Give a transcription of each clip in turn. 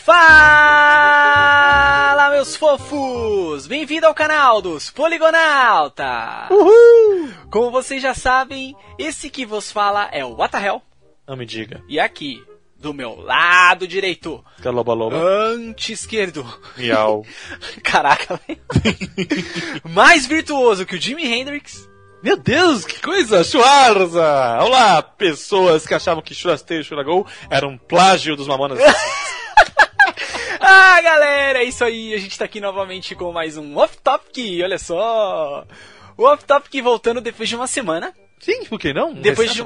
Fala, meus fofos! Bem-vindo ao canal dos Poligonauta! Uhul! Como vocês já sabem, esse que vos fala é o What the Hell. Não me diga. E aqui, do meu lado direito, Loba. anti-esquerdo. Miau. Caraca, velho. Mais virtuoso que o Jimi Hendrix. Meu Deus, que coisa! Schwarza! Olá, pessoas que achavam que Churasteiro e Churagol era um plágio dos Mamonas. Ah, galera, é isso aí. A gente tá aqui novamente com mais um Off Topic. Olha só. O Off Topic voltando depois de uma semana. Sim, por que não? Depois de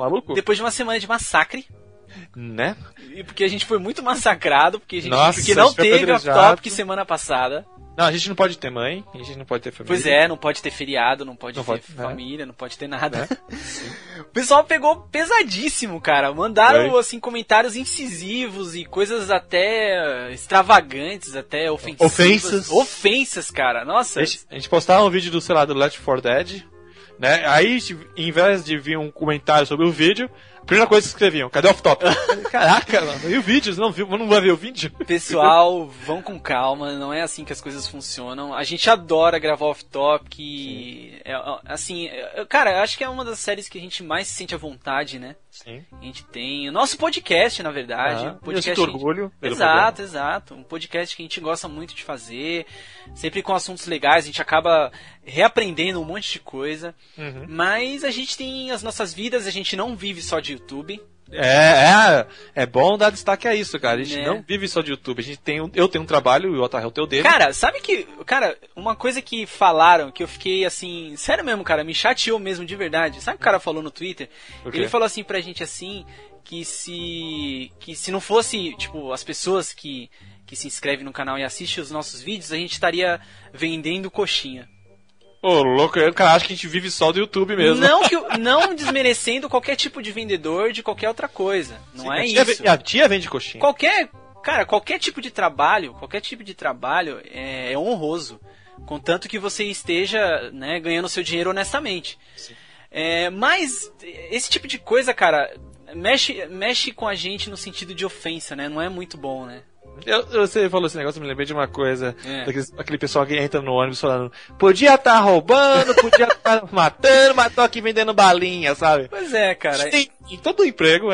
uma semana de massacre. Né? E porque a gente foi muito massacrado, porque porque a não gente foi teve Off apedrejado. Topic semana passada. Não, a gente não pode ter mãe, a gente não pode ter família. Pois é, não pode ter feriado, não pode ter família, não pode ter nada. O pessoal pegou pesadíssimo, cara. Mandaram, assim, comentários incisivos e coisas até extravagantes, até ofensivas. Ofensas, cara. Nossa. A gente postava um vídeo do Left 4 Dead, né? Aí, em vez de vir um comentário sobre o vídeo, a primeira coisa que escreviam, cadê o off-top? Caraca, mano, e o vídeo? Não vai ver o vídeo? Pessoal, vão com calma, não é assim que as coisas funcionam. A gente adora gravar off-top, cara, eu acho que é uma das séries que a gente mais se sente à vontade, né? Sim. A gente tem o nosso podcast, na verdade. Eu sinto orgulho. Exato. Um podcast que a gente gosta muito de fazer, sempre com assuntos legais, a gente acaba reaprendendo um monte de coisa. Uhum. Mas a gente tem as nossas vidas, a gente não vive só de YouTube. É bom dar destaque a isso, cara. A gente não vive só de YouTube. Eu tenho um trabalho e o Otarel tem o dele. Cara, sabe que... Cara, uma coisa que falaram, que eu fiquei assim... Sério mesmo, cara, me chateou mesmo de verdade. Sabe o que o cara falou no Twitter? Ele falou assim pra gente assim... Que se não fosse, tipo, as pessoas que se inscrevem no canal e assistem os nossos vídeos, a gente estaria vendendo coxinha. Ô, louco, cara, acho que a gente vive só do YouTube mesmo. Não desmerecendo qualquer tipo de vendedor de qualquer outra coisa. Não é isso. A tia vende coxinha. Qualquer tipo de trabalho é honroso. Contanto que você esteja, né, ganhando seu dinheiro honestamente. Mas esse tipo de coisa, cara, mexe com a gente no sentido de ofensa, né? Não é muito bom, né? Você falou esse negócio, eu me lembrei de uma coisa. Aquele pessoal que entra no ônibus falando, podia estar roubando, podia estar matando, mas tô aqui vendendo balinha, sabe? Pois é, cara. Em todo emprego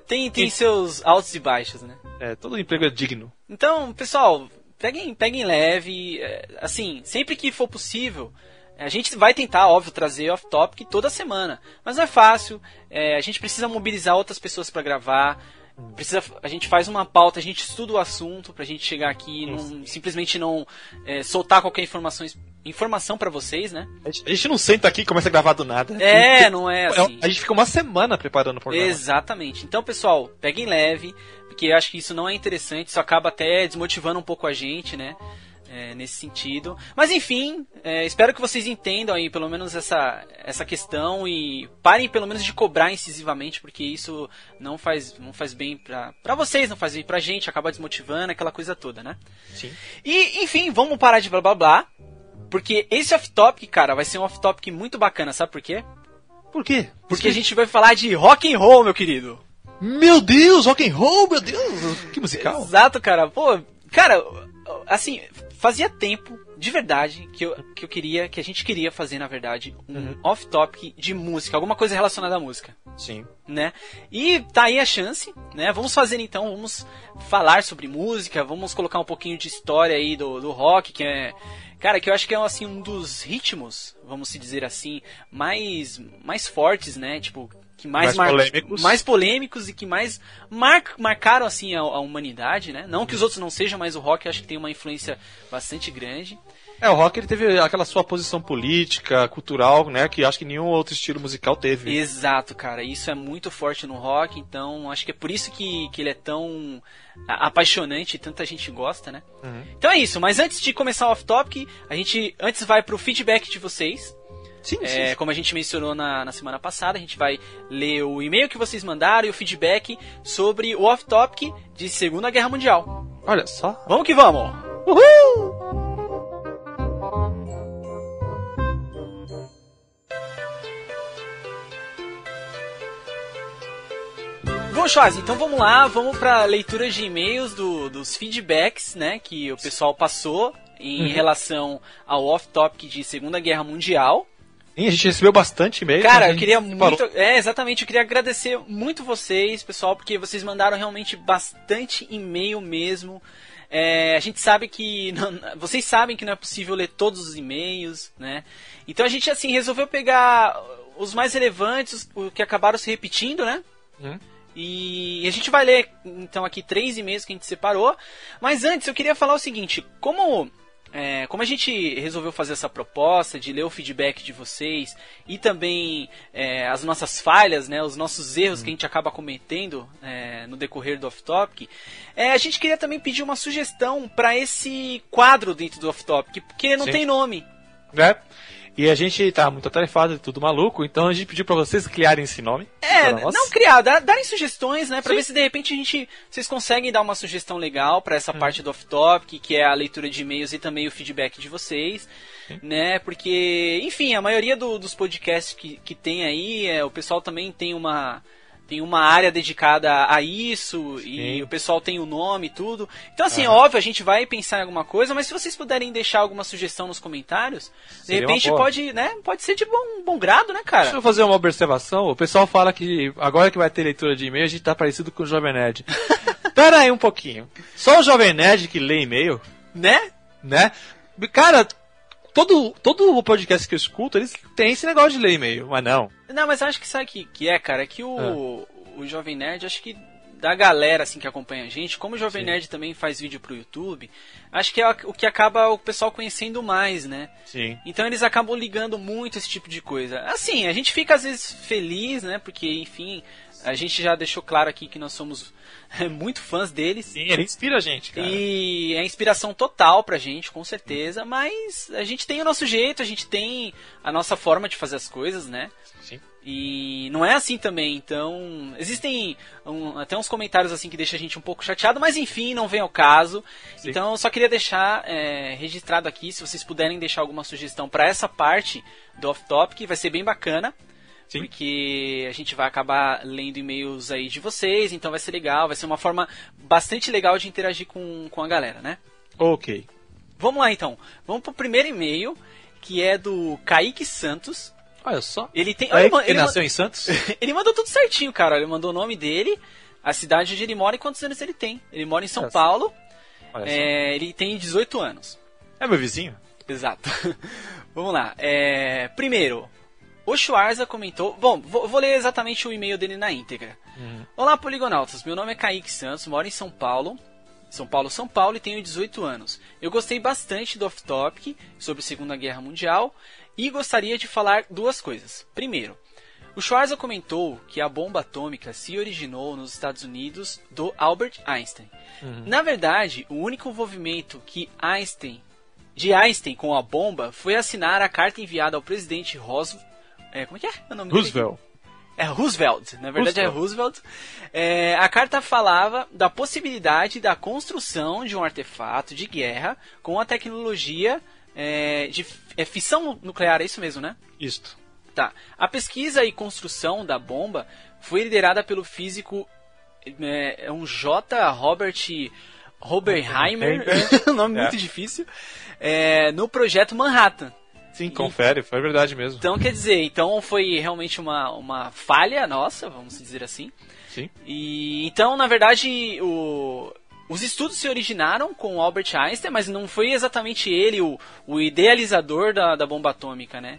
tem seus altos e baixos, né? Todo emprego é digno. Então, pessoal, peguem leve, assim, sempre que for possível. A gente vai tentar, óbvio, trazer off-topic toda semana. Mas não é fácil, a gente precisa mobilizar outras pessoas para gravar. A gente faz uma pauta, a gente estuda o assunto pra gente chegar aqui e simplesmente não soltar qualquer informação pra vocês, né? A gente não senta aqui e começa a gravar do nada. Não é assim. A gente fica uma semana preparando o programa. Exatamente. Então, pessoal, peguem leve, porque eu acho que isso não é interessante, isso acaba até desmotivando um pouco a gente, né? Nesse sentido. Mas enfim, espero que vocês entendam aí pelo menos essa questão e parem pelo menos de cobrar incisivamente, porque isso não faz bem pra vocês, não faz bem pra gente, acaba desmotivando, aquela coisa toda, né? Sim. E enfim, vamos parar de blá blá blá, porque esse off-topic, cara, vai ser um off-topic muito bacana, sabe por quê? Por quê? Porque a gente vai falar de rock and roll, meu querido. Meu Deus, rock and roll, meu Deus, que musical. Exato, cara. Pô, cara, assim, fazia tempo, de verdade, que a gente queria fazer, na verdade, um off-topic de música, alguma coisa relacionada à música. Sim. Né? E tá aí a chance, né? Vamos fazer então, vamos falar sobre música, vamos colocar um pouquinho de história aí do rock, que é... Cara, que eu acho que é assim, um dos ritmos, vamos se dizer assim, mais fortes, né? Tipo, que mais polêmicos e que mais marcaram assim a humanidade, né? Não que os outros não sejam, mas o rock eu acho que tem uma influência bastante grande. O rock ele teve aquela sua posição política, cultural, né, que acho que nenhum outro estilo musical teve. Exato, cara, isso é muito forte no rock, então acho que é por isso que ele é tão apaixonante e tanta gente gosta, né? Então é isso, mas antes de começar o off-topic, a gente antes vai pro feedback de vocês. Sim. Como a gente mencionou na semana passada, a gente vai ler o e-mail que vocês mandaram e o feedback sobre o off-topic de Segunda Guerra Mundial. Olha só. Vamos que vamos! Uhul! Bom, Schwarz, então vamos lá, vamos pra leitura de e-mails dos feedbacks, né, que o pessoal passou em relação ao off-topic de Segunda Guerra Mundial. Sim, a gente recebeu bastante e-mail. Cara, eu queria muito... exatamente, eu queria agradecer muito vocês, pessoal, porque vocês mandaram realmente bastante e-mail mesmo. A gente sabe que... vocês sabem que não é possível ler todos os e-mails, né? Então a gente, assim, resolveu pegar os mais relevantes, os que acabaram se repetindo, né? E a gente vai ler, então, aqui 3 e-mails que a gente separou. Mas antes, eu queria falar o seguinte, como a gente resolveu fazer essa proposta de ler o feedback de vocês e também as nossas falhas, né, os nossos erros que a gente acaba cometendo no decorrer do off-topic, a gente queria também pedir uma sugestão para esse quadro dentro do off-topic, porque não tem nome. E a gente tá muito atarefado e tudo maluco, então a gente pediu pra vocês criarem esse nome. Não criar, darem sugestões, né? Pra ver se de repente vocês conseguem dar uma sugestão legal pra essa parte do off-topic, que é a leitura de e-mails e também o feedback de vocês, né? Porque, enfim, a maioria dos podcasts que tem aí, o pessoal também tem uma área dedicada a isso, e o pessoal tem o nome e tudo. Então, assim, óbvio, a gente vai pensar em alguma coisa, mas se vocês puderem deixar alguma sugestão nos comentários, de repente pode ser de bom grado, né, cara? Deixa eu fazer uma observação. O pessoal fala que agora que vai ter leitura de e-mail, a gente tá parecido com o Jovem Nerd. Pera aí um pouquinho. Só o Jovem Nerd que lê e-mail? Né? Cara... Todo o podcast que eu escuto, eles têm esse negócio de ler e-mail, mas não. Não, mas acho que sabe que é, cara? É que o Jovem Nerd, acho que da galera assim que acompanha a gente, como o Jovem Nerd também faz vídeo pro YouTube, acho que é o que acaba o pessoal conhecendo mais, né? Sim. Então eles acabam ligando muito esse tipo de coisa. Assim, a gente fica às vezes feliz, né? Porque, enfim, a gente já deixou claro aqui que nós somos muito fãs deles. Sim, ele inspira a gente, cara. E é inspiração total pra gente, com certeza. Mas a gente tem o nosso jeito, a gente tem a nossa forma de fazer as coisas, né? Sim. E não é assim também, então... Existem até uns comentários assim que deixam a gente um pouco chateado, mas enfim, não vem ao caso. Sim. Então eu só queria deixar registrado aqui, se vocês puderem deixar alguma sugestão pra essa parte do off-topic, vai ser bem bacana. Sim. Porque a gente vai acabar lendo e-mails aí de vocês, então vai ser legal, vai ser uma forma bastante legal de interagir com a galera, né? Ok. Vamos lá então, vamos pro primeiro e-mail, que é do Kaique Santos. Olha só. Ele nasceu em Santos? Ele mandou tudo certinho, cara. Ele mandou o nome dele, a cidade onde ele mora e quantos anos ele tem. Ele mora em São Paulo. Ele tem 18 anos. É meu vizinho? Exato. Vamos lá. Primeiro, o Schwarza comentou... Bom, vou ler exatamente o e-mail dele na íntegra. Olá, Poligonautas. Meu nome é Kaique Santos, moro em São Paulo, São Paulo, e tenho 18 anos. Eu gostei bastante do off-topic sobre a Segunda Guerra Mundial e gostaria de falar 2 coisas. Primeiro, o Schwarza comentou que a bomba atômica se originou nos Estados Unidos do Albert Einstein. Na verdade, o único envolvimento de Einstein com a bomba foi assinar a carta enviada ao presidente Roosevelt. Como é que é o nome Roosevelt. dele? Roosevelt, na verdade é Roosevelt. A carta falava da possibilidade da construção de um artefato de guerra com a tecnologia de fissão nuclear, é isso mesmo, né? Isso. Tá. A pesquisa e construção da bomba foi liderada pelo físico J. Robert Oppenheimer, um nome muito difícil, no projeto Manhattan. Sim, confere, foi verdade mesmo. Então, quer dizer, foi realmente uma falha nossa, vamos dizer assim. Sim. E então, na verdade, os estudos se originaram com Albert Einstein, mas não foi exatamente ele o idealizador da bomba atômica, né?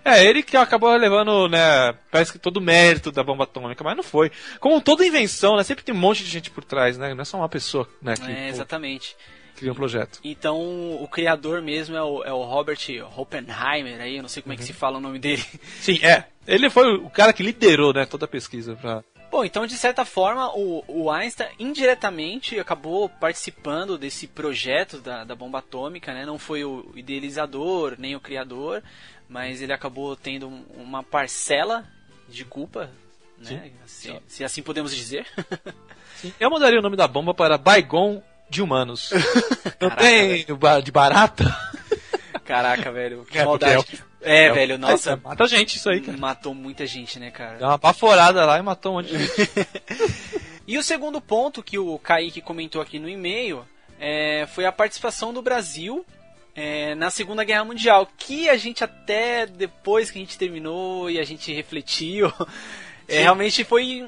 Ele que acabou levando, né, parece que todo o mérito da bomba atômica, mas não foi. Como toda invenção, né, sempre tem um monte de gente por trás, né, não é só uma pessoa, né, que exatamente. Cria um projeto. Então, o criador mesmo é o Robert Oppenheimer, aí eu não sei como é que se fala o nome dele. Sim, ele foi o cara que liderou, né, toda a pesquisa pra... Bom, então de certa forma o Einstein indiretamente acabou participando desse projeto da bomba atômica, né? Não foi o idealizador nem o criador, mas ele acabou tendo uma parcela de culpa, né? Se assim podemos dizer. Sim. Eu mudaria o nome da bomba para Baigon de Humanos. Não tem de barata? Caraca, velho, que maldade. Velho, nossa. Mata gente isso aí, cara. Matou muita gente, né, cara? Deu uma baforada lá e matou um monte de gente. E o segundo ponto que o Kaique comentou aqui no e-mail foi a participação do Brasil na Segunda Guerra Mundial, que a gente até depois que a gente terminou e a gente refletiu, realmente foi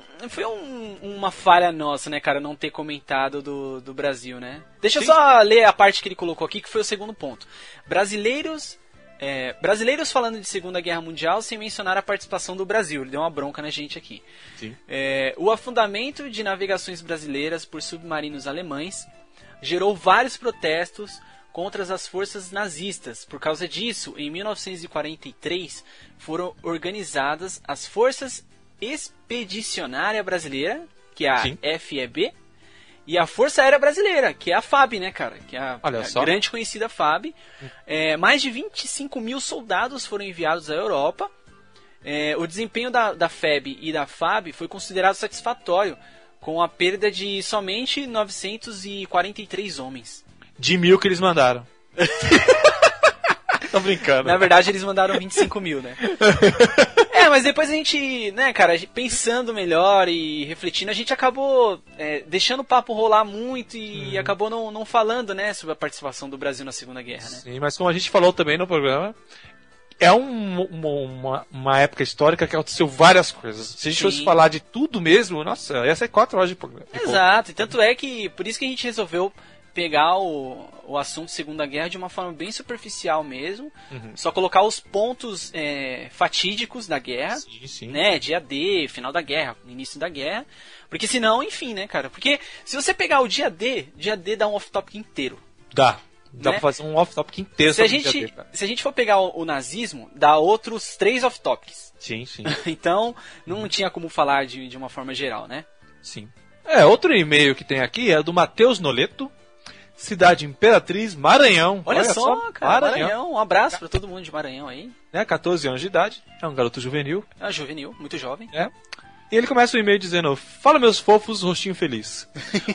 uma falha nossa, né, cara, não ter comentado do Brasil, né? Deixa eu só ler a parte que ele colocou aqui, que foi o segundo ponto. Brasileiros falando de Segunda Guerra Mundial sem mencionar a participação do Brasil. Ele deu uma bronca na gente aqui. Sim. O afundamento de navegações brasileiras por submarinos alemães gerou vários protestos contra as forças nazistas. Por causa disso, em 1943, foram organizadas as Forças Expedicionária Brasileira, que é a FEB, e a Força Aérea Brasileira, que é a FAB, né, cara? Que é a grande conhecida FAB. Mais de 25 mil soldados foram enviados à Europa. O desempenho da FEB e da FAB foi considerado satisfatório, com a perda de somente 943 homens. De 1.000 que eles mandaram. Tô brincando. Na verdade, eles mandaram 25 mil, né? Mas depois a gente, né, cara, pensando melhor e refletindo, a gente acabou deixando o papo rolar muito e acabou não falando, né, sobre a participação do Brasil na Segunda Guerra, né? Sim, mas como a gente falou também no programa, é uma época histórica que aconteceu várias coisas. Se a gente fosse falar de tudo mesmo, nossa, ia ser 4 horas de programa. Exato, e tanto é que, por isso que a gente resolveu pegar o assunto Segunda Guerra de uma forma bem superficial mesmo, só colocar os pontos fatídicos da guerra, né, dia D, final da guerra, início da guerra, porque senão, enfim, né, cara, porque se você pegar o dia D dá um off-topic inteiro. Dá pra fazer um off-topic inteiro. Se a gente for pegar o nazismo, dá outros 3 off-topics. Sim. Então, não tinha como falar de uma forma geral, né? Sim. Outro e-mail que tem aqui é do Matheus Noleto, Cidade Imperatriz, Maranhão. Olha só, cara, Maranhão. Um abraço pra todo mundo de Maranhão aí. 14 anos de idade, é um garoto juvenil. Juvenil, muito jovem. E ele começa o e-mail dizendo: fala meus fofos, rostinho feliz.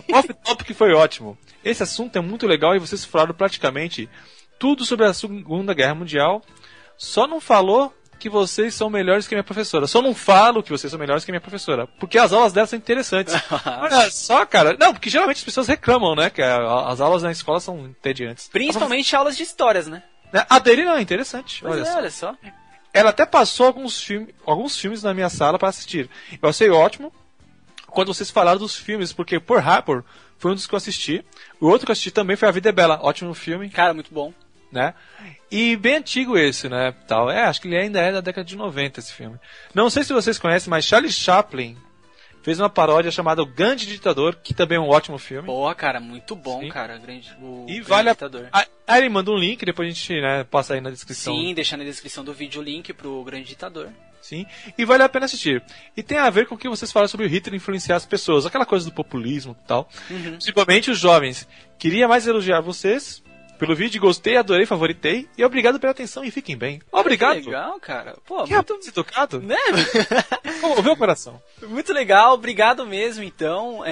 O off-topic foi ótimo. Esse assunto é muito legal e vocês falaram praticamente tudo sobre a Segunda Guerra Mundial. Só não falou que vocês são melhores que minha professora. Só não falo que vocês são melhores que minha professora. Porque as aulas dela são interessantes. Olha só, cara. Não, porque geralmente as pessoas reclamam, né? Que as aulas na escola são entediantes. Principalmente aulas de histórias, né? A dele não é interessante. Olha só. Ela até passou alguns filmes na minha sala para assistir. Eu achei ótimo quando vocês falaram dos filmes, porque Pearl Harbor foi um dos que eu assisti. O outro que eu assisti também foi A Vida é Bela. Ótimo filme. Cara, muito bom. Né? E bem antigo esse, né? Tal. Acho que ele ainda é da década de 90 esse filme. Não sei se vocês conhecem, mas Charlie Chaplin fez uma paródia chamada O Grande Ditador, que também é um ótimo filme. Boa, cara, muito bom, Sim. cara. O e Grande vale Ditador. Aí ele manda um link, depois a gente passa aí na descrição. Sim, deixar na descrição do vídeo o link pro Grande Ditador. Sim, e vale a pena assistir. E tem a ver com o que vocês falam sobre o Hitler influenciar as pessoas, aquela coisa do populismo e tal. Principalmente os jovens. Queria mais elogiar vocês pelo vídeo, gostei, adorei, favoritei. E obrigado pela atenção e fiquem bem. Obrigado. Que legal, cara. Pô, que muito educado. Né? Comoveu o coração. Muito legal, obrigado mesmo, então,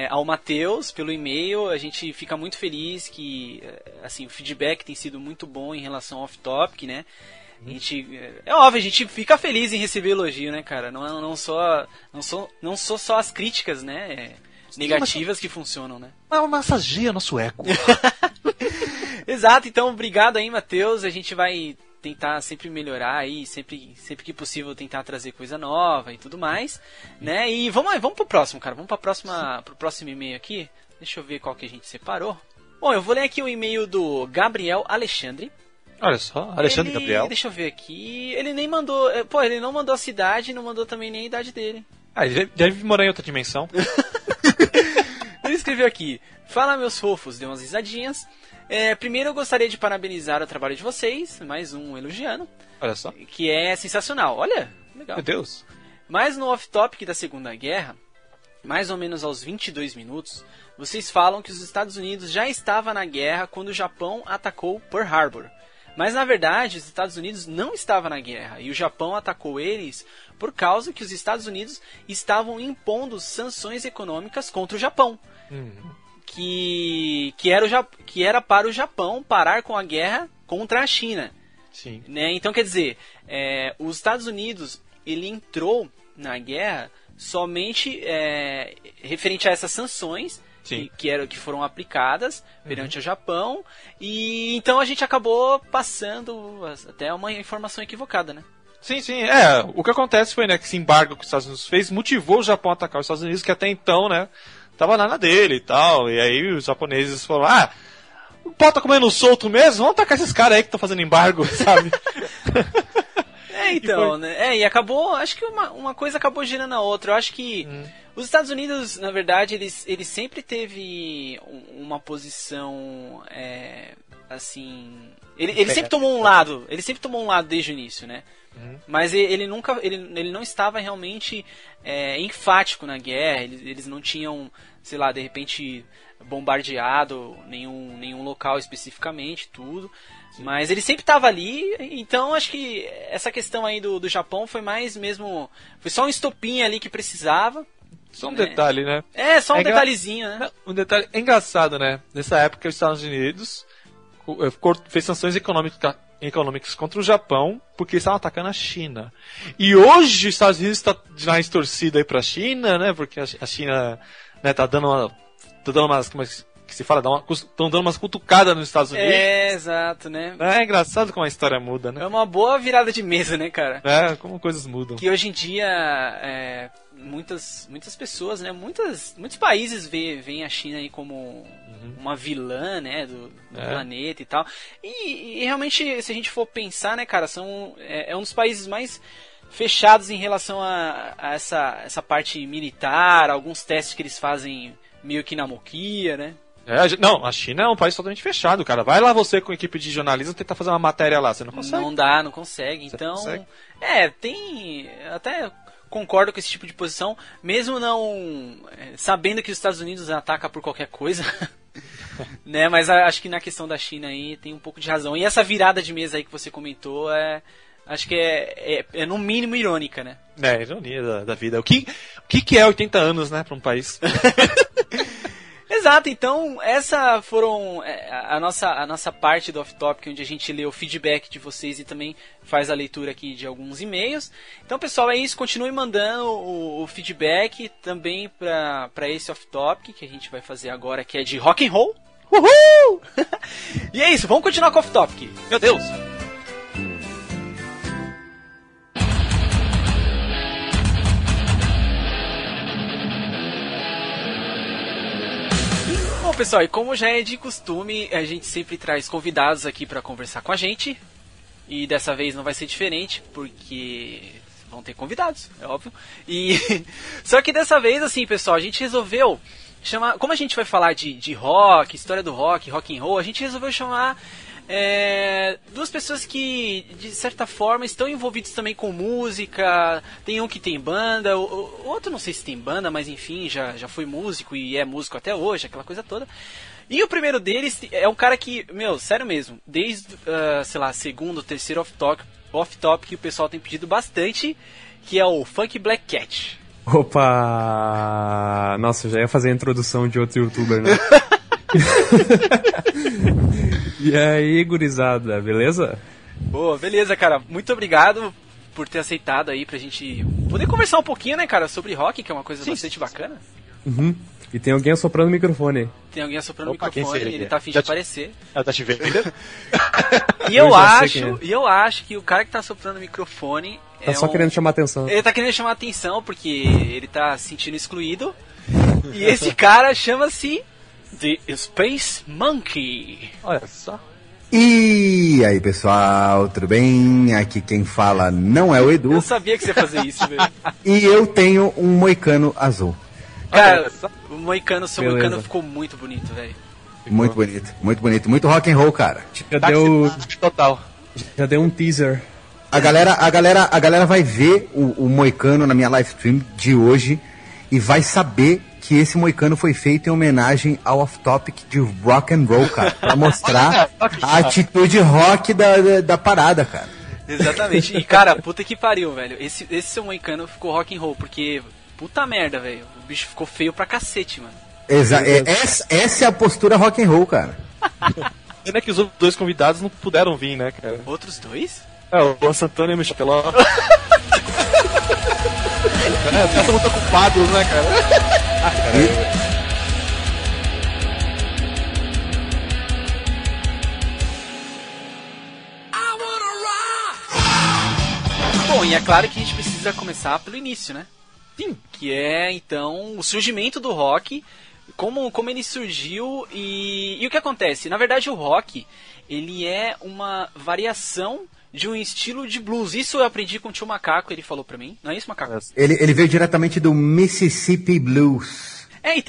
ao Matheus pelo e-mail. A gente fica muito feliz que, assim, o feedback tem sido muito bom em relação ao off-topic, né? A gente, é óbvio, a gente fica feliz em receber elogio, né, cara? Não são só as críticas, né? Negativas que funcionam, né? Massageia nosso eco. Exato, então obrigado aí, Matheus. A gente vai tentar sempre melhorar aí, sempre que possível tentar trazer coisa nova e tudo mais, né? E vamos pro próximo, cara. Vamos pro próximo e-mail aqui. Deixa eu ver qual que a gente separou. Bom, eu vou ler aqui o e-mail do Gabriel Alexandre. Olha só, Alexandre Gabriel. Deixa eu ver aqui. Ele nem mandou. Ele não mandou a cidade, não mandou também nem a idade dele. Ele deve morar em outra dimensão. Ele escreveu aqui: fala meus fofos, deu umas risadinhas. Primeiro eu gostaria de parabenizar o trabalho de vocês, mais um elogiando. Olha só. Que é sensacional. Olha, legal. Meu Deus. Mas no off-topic da Segunda Guerra, mais ou menos aos 22 minutos, vocês falam que os Estados Unidos já estavam na guerra quando o Japão atacou Pearl Harbor. Mas na verdade os Estados Unidos não estavam na guerra e o Japão atacou eles por causa que os Estados Unidos estavam impondo sanções econômicas contra o Japão. Que era para o Japão parar com a guerra contra a China. Sim. Né? Então, quer dizer, os Estados Unidos ele entrou na guerra somente referente a essas sanções que foram aplicadas perante o Japão, e então a gente acabou passando até uma informação equivocada, né? Sim, o que acontece foi, né, que esse embargo que os Estados Unidos fez motivou o Japão a atacar os Estados Unidos, que até então, né, tava na dele e tal, e aí os japoneses falaram, o pau tá comendo solto mesmo, vamos atacar esses caras aí que estão fazendo embargo, sabe? Então, né, e acabou, acho que uma coisa acabou gerando a outra. Eu acho que os Estados Unidos, na verdade, eles sempre teve uma posição, assim, ele sempre tomou um lado, desde o início, né? Mas ele não estava realmente enfático na guerra. Eles não tinham, sei lá, de repente bombardeado nenhum local especificamente, tudo. Sim. Mas ele sempre estava ali. Então acho que essa questão aí do Japão foi mais mesmo, foi só um estopim ali que precisava. Só um detalhe, né? Só um detalhezinho, né? Um detalhe engraçado, né? Nessa época os Estados Unidos fez sanções econômicas contra o Japão porque eles estavam atacando a China. E hoje os Estados Unidos está mais torcido aí pra China, né? Porque a China, né, tá dando umas, como é que se fala? Estão dando umas cutucadas nos Estados Unidos. Exato, né? É engraçado como a história muda, né? É uma boa virada de mesa, né, cara? Como coisas mudam. Que hoje em dia muitas pessoas, né? Muitos países veem a China aí como uma vilã, né, do planeta e tal. E realmente, se a gente for pensar, né, cara, é um dos países mais fechados em relação a essa parte militar, alguns testes que eles fazem meio que na moquia, né? Não, a China é um país totalmente fechado, cara. Vai lá você com a equipe de jornalismo tentar fazer uma matéria lá, você não consegue. Não consegue. Então, tem... Até concordo com esse tipo de posição, mesmo não sabendo que os Estados Unidos atacam por qualquer coisa, né? Mas acho que na questão da China aí tem um pouco de razão. E essa virada de mesa aí que você comentou acho que é no mínimo irônica, né? Ironia da vida. O que é 80 anos, né, para um país? Exato, então essa foram a nossa parte do Off Topic, onde a gente lê o feedback de vocês e também faz a leitura aqui de alguns e-mails. Então, pessoal, é isso, continue mandando o feedback também para esse Off Topic que a gente vai fazer agora, que é de rock and roll. Uhul! E é isso, vamos continuar com o Off Topic. Meu Deus! Bom, pessoal, e como já é de costume, a gente sempre traz convidados aqui para conversar com a gente. E dessa vez não vai ser diferente, porque vão ter convidados, é óbvio. Só que dessa vez, assim, pessoal, a gente resolveu chamar... Como a gente vai falar de rock, história do rock, rock and roll, a gente resolveu chamar duas pessoas que, de certa forma, estão envolvidos também com música. Tem um que tem banda, o outro não sei se tem banda, mas enfim, já foi músico e é músico até hoje, aquela coisa toda. E o primeiro deles é um cara que, sério mesmo, desde, sei lá, segundo, terceiro off-top que o pessoal tem pedido bastante, que é o Funk Black Cat. Opa! Nossa, eu já ia fazer a introdução de outro youtuber, né? E aí, gurizada, beleza? Boa, beleza, cara. Muito obrigado por ter aceitado aí pra gente poder conversar um pouquinho, né, cara, sobre rock, que é uma coisa bastante bacana. Uhum. E tem alguém assoprando o microfone. Tem alguém assoprando o microfone, ele tá afim de aparecer. Ela tá te vendo? E eu acho que o cara que tá assoprando o microfone tá só querendo chamar atenção. Ele tá querendo chamar atenção porque ele tá se sentindo excluído. E esse cara chama-se The Space Monkey. Olha só. E aí, pessoal, tudo bem? Aqui quem fala não é o Edu. Eu sabia que você ia fazer isso, velho. E eu tenho um moicano azul. Cara, o moicano, seu moicano ficou muito bonito, velho. Muito bonito, muito bonito. Muito rock and roll, cara. Já deu um teaser. A galera vai ver o moicano na minha live stream de hoje e vai saber que esse moicano foi feito em homenagem ao off-topic de rock and roll, cara. Pra mostrar a atitude rock da parada, cara. Exatamente. E, cara, puta que pariu, velho. Esse seu moicano ficou rock and roll, porque... Puta merda, velho. O bicho ficou feio pra cacete, mano. Essa é a postura rock and roll, cara. Pena é que os outros dois convidados não puderam vir, né, cara? Outros dois? O Luan Santana e o Michel Teló. né? Os caras são muito ocupados, né, cara? Bom, e é claro que a gente precisa começar pelo início, né? Sim. Que é, então, o surgimento do rock, como ele surgiu e o que acontece. Na verdade, o rock, ele é uma variação de um estilo de blues. Isso eu aprendi com o tio Macaco, ele falou pra mim. Não é isso, Macaco? Ele veio diretamente do Mississippi Blues. E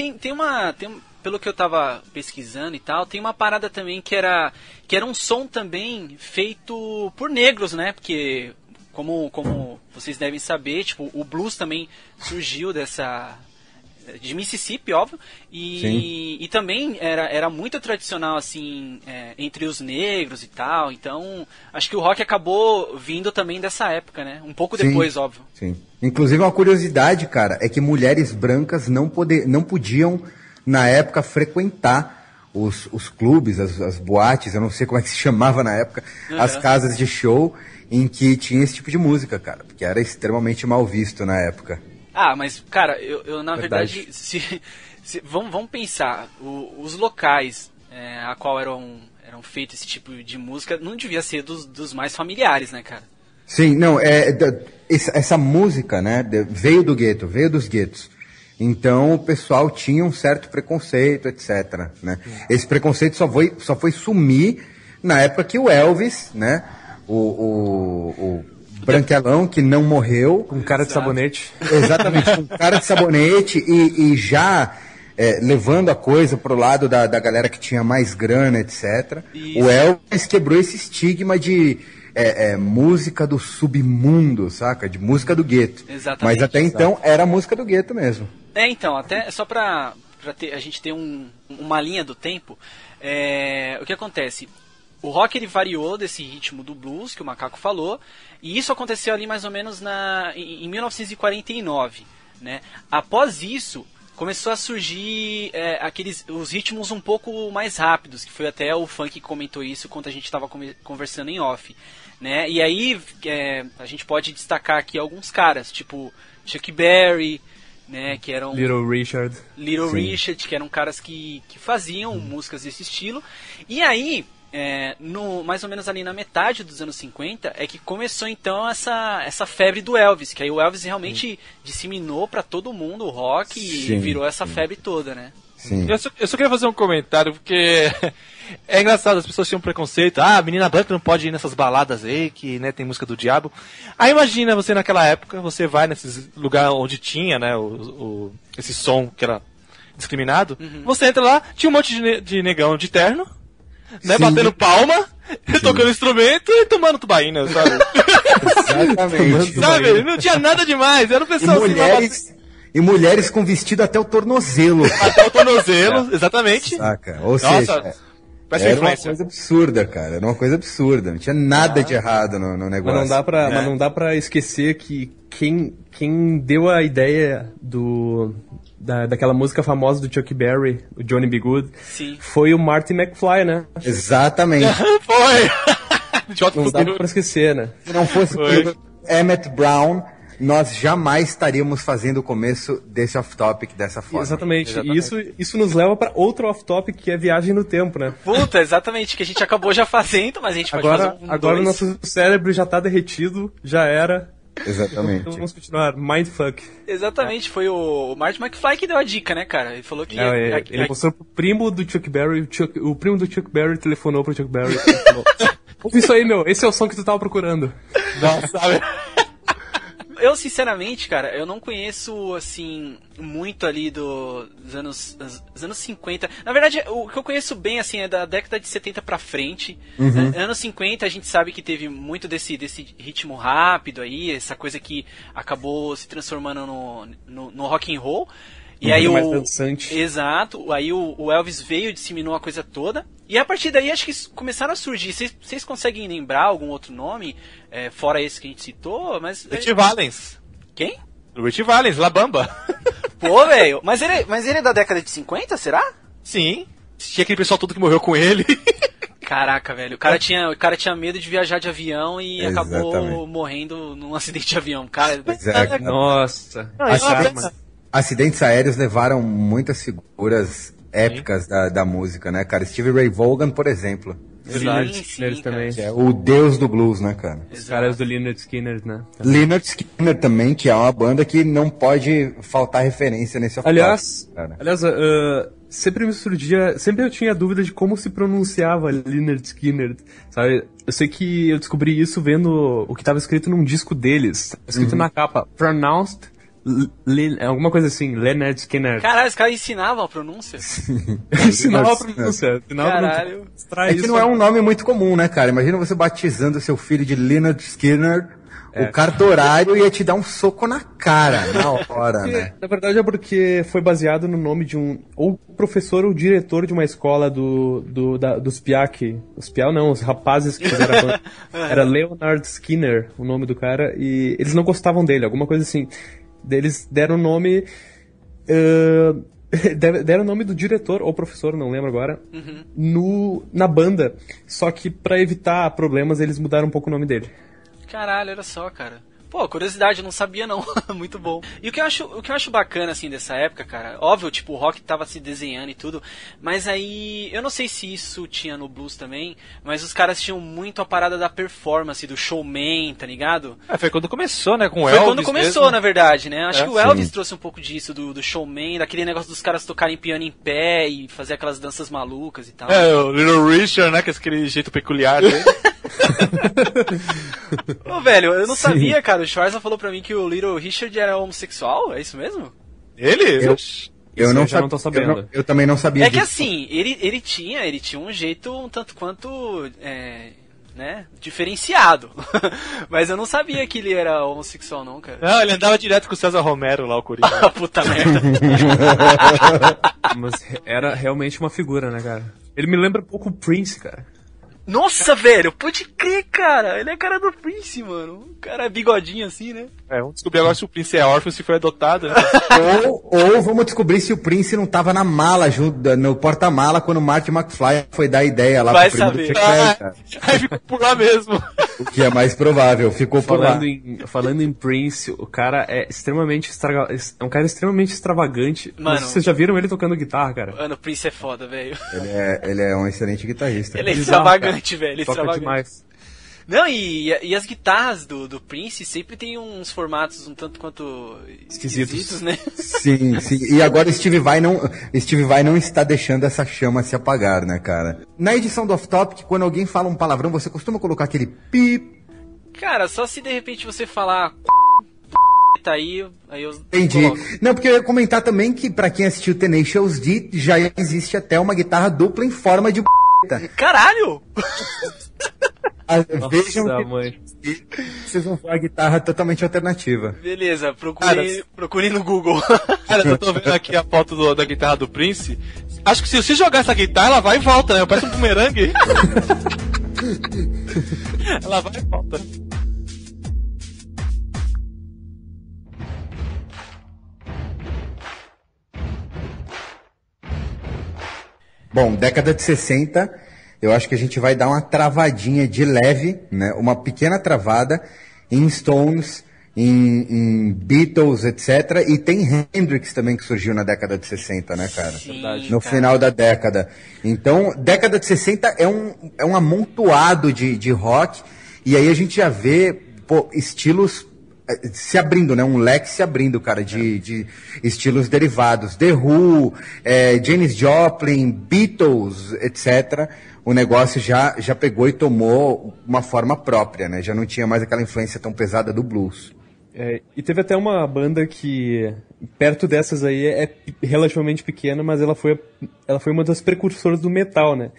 pelo que eu tava pesquisando e tal, tem uma parada também que era um som também feito por negros, né? Porque, como vocês devem saber, tipo, o blues também surgiu de Mississippi, óbvio, e também era muito tradicional, assim, entre os negros e tal, então acho que o rock acabou vindo também dessa época, né? Um pouco depois, óbvio. Sim. Inclusive, uma curiosidade, cara, é que mulheres brancas não podiam, na época, frequentar os clubes, as boates, eu não sei como é que se chamava na época, as casas de show em que tinha esse tipo de música, cara, porque era extremamente mal visto na época. Mas, cara, eu na verdade, vamos pensar, os locais a qual eram feitos esse tipo de música não devia ser dos mais familiares, né, cara? Sim, não, essa música, né, veio do gueto, veio dos guetos. Então o pessoal tinha um certo preconceito, etc, né? Esse preconceito só foi sumir na época que o Elvis, né, o branquelão que não morreu. Com cara de sabonete. Exatamente, com cara de sabonete e já levando a coisa pro lado da galera que tinha mais grana, etc. Isso. O Elvis quebrou esse estigma de música do submundo, saca? De música do gueto. Exatamente. Mas até então era música do gueto mesmo. Então, até só pra a gente ter uma linha do tempo, o que acontece? O rock ele variou desse ritmo do blues que o Macaco falou, e isso aconteceu ali mais ou menos em 1949, né? Após isso, começou a surgir os ritmos um pouco mais rápidos, que foi até o funk que comentou isso quando a gente estava conversando em off, né? E aí a gente pode destacar aqui alguns caras, tipo Chuck Berry, né, que eram Little Richard, que eram caras que faziam músicas desse estilo. E aí, mais ou menos ali na metade dos anos 50, é que começou então essa febre do Elvis, que aí o Elvis realmente disseminou pra todo mundo o rock e virou essa febre toda, né? Sim. Eu só queria fazer um comentário, porque é engraçado, as pessoas tinham um preconceito, a menina branca não pode ir nessas baladas aí, que, né, tem música do diabo. Aí imagina você naquela época, você vai nesses lugares onde tinha, né, esse som que era discriminado, você entra lá, tinha um monte de negão de terno, né, batendo palma, tocando instrumento e tomando tubaína, sabe? Exatamente. Sabe, não tinha nada demais, era um pessoal E mulheres com vestido até o tornozelo. Até o tornozelo, exatamente. Saca? Ou Nossa, seja, era uma coisa absurda, cara. Era uma coisa absurda. Não tinha nada de errado no negócio. Mas não dá pra esquecer que quem deu a ideia daquela música famosa do Chuck Berry, o Johnny B. Good, foi o Marty McFly, né? Exatamente. Foi! Não dá pra esquecer, né? Se não fosse por Emmett Brown, nós jamais estaríamos fazendo o começo desse off-topic dessa forma. Exatamente. E isso nos leva para outro off-topic, que é viagem no tempo, né? Puta, exatamente, que a gente acabou já fazendo, mas a gente pode fazer Agora o nosso cérebro já tá derretido, já era. Exatamente. Então vamos continuar. Mindfuck. Exatamente, foi o Marty McFly que deu a dica, né, cara? Ele falou que... ele mostrou pro primo do Chuck Berry, o primo do Chuck Berry telefonou pro Chuck Berry e falou: ouve isso aí, meu, esse é o som que tu tava procurando. Nossa, sabe? Eu, sinceramente, cara, eu não conheço, assim, muito ali dos anos 50. Na verdade, o que eu conheço bem, assim, é da década de 70 pra frente. Anos 50, a gente sabe que teve muito desse ritmo rápido aí, essa coisa que acabou se transformando no rock and roll. E aí mais dançante. Exato, aí o Elvis veio e disseminou a coisa toda. E a partir daí acho que começaram a surgir. Vocês conseguem lembrar algum outro nome, fora esse que a gente citou? Mas Richie Valens. Quem? O Richie Valens, La Bamba. Pô, velho, mas ele é da década de 50, será? Sim. Tinha aquele pessoal todo que morreu com ele. Caraca, velho. O cara tinha medo de viajar de avião e acabou morrendo num acidente de avião. Cara, nossa. Acidentes aéreos levaram muitas figuras épicas da música, né, cara? Stevie Ray Vaughan, por exemplo. Lynyrd Skynyrd também. Que é o deus do blues, né, cara? Os caras do Lynyrd Skynyrd, né? Lynyrd Skynyrd também, que é uma banda que não pode faltar referência nesse Aliás, sempre me surgia, sempre eu tinha dúvida de como se pronunciava Lynyrd Skynyrd, sabe? Eu sei que eu descobri isso vendo o que estava escrito num disco deles, escrito na capa, pronounced alguma coisa assim, Lynyrd Skynyrd. Caralho, os caras ensinavam a pronúncia? Ensinavam a pronúncia. Caralho. É que não é um nome muito comum, né, cara? Imagina você batizando seu filho de Lynyrd Skynyrd, o cartorário ia te dar um soco na cara, na hora, né? Na verdade é porque foi baseado no nome de ou professor ou diretor de uma escola dos Piak. Os Piak não, os rapazes que fizeram a banda. Era Leonard Skinner, o nome do cara, e eles não gostavam dele, alguma coisa assim. Eles deram o nome. Deram o nome do diretor ou professor, não lembro agora, na banda. Só que pra evitar problemas, eles mudaram um pouco o nome dele. Caralho, olha só, cara. Pô, curiosidade, eu não sabia não. Muito bom. E o que eu acho bacana, assim, dessa época, cara, óbvio, tipo, o rock tava se desenhando e tudo, mas aí, eu não sei se isso tinha no blues também, mas os caras tinham muito a parada da performance, do showman, tá ligado? Foi quando começou, né, com o Elvis. Foi quando começou, mesmo. Na verdade, né? Acho que o Elvis trouxe um pouco disso, do showman, daquele negócio dos caras tocarem piano em pé e fazer aquelas danças malucas e tal. O Little Richard, né, que é aquele jeito peculiar dele. Ô, velho, eu não sabia, cara. O Schwarza falou pra mim que o Little Richard era homossexual, é isso mesmo? Ele? Eu não tô sabendo. Eu também não sabia disso. Que assim, ele tinha um jeito um tanto quanto, né, diferenciado. Mas eu não sabia que ele era homossexual não, cara. Não, ele andava direto com o César Romero lá, o Corinthians. Puta merda. Mas era realmente uma figura, né, cara? Ele me lembra um pouco o Prince, cara. Nossa, velho, pode crer, cara. Ele é a cara do Prince, mano. Um cara bigodinho assim, né? Vamos descobrir agora se o Prince é órfão, se foi adotado, né? ou vamos descobrir se o Prince não tava na mala, no porta-mala, quando o Marty McFly foi dar a ideia lá Vai pro primo saber. do Chuck Berry. Aí ficou por lá mesmo. O que é mais provável, ficou por lá. Falando em Prince, o cara é extremamente é um cara extremamente extravagante. Mano, vocês já viram ele tocando guitarra, cara? Mano, o Prince é foda, velho. Ele é um excelente guitarrista. Ele é extravagante, velho. Toca Extravagante demais. Não, e as guitarras do Prince sempre tem uns formatos um tanto quanto esquisitos, né? Sim. E agora Steve Vai não está deixando essa chama se apagar, né, cara? Na edição do Off Topic, quando alguém fala um palavrão, você costuma colocar aquele pip? Cara, só se de repente você falar aí eu entendi. Coloco. Não, porque eu ia comentar também que pra quem assistiu Tenacious D, já existe até uma guitarra dupla em forma de Caralho! Vejam que vocês vão ver uma guitarra totalmente alternativa. Beleza, procure no Google. Cara, eu tô vendo aqui a foto da guitarra do Prince. Acho que se você jogar essa guitarra, ela vai e volta, né? Parece um bumerangue. Ela vai e volta. Bom, década de 60, eu acho que a gente vai dar uma travadinha de leve, né? Uma pequena travada em Stones, em Beatles, etc. E tem Hendrix também que surgiu na década de 60, né, cara? Sim, no final da década. Então, década de 60 é um amontoado de rock, e aí a gente já vê estilos se abrindo, né? Um leque se abrindo, cara, de estilos derivados. The Who, Janis Joplin, Beatles, etc. O negócio já pegou e tomou uma forma própria, né? Já não tinha mais aquela influência tão pesada do blues. E teve até uma banda que, perto dessas aí, é relativamente pequena, mas ela foi uma das precursoras do metal, né?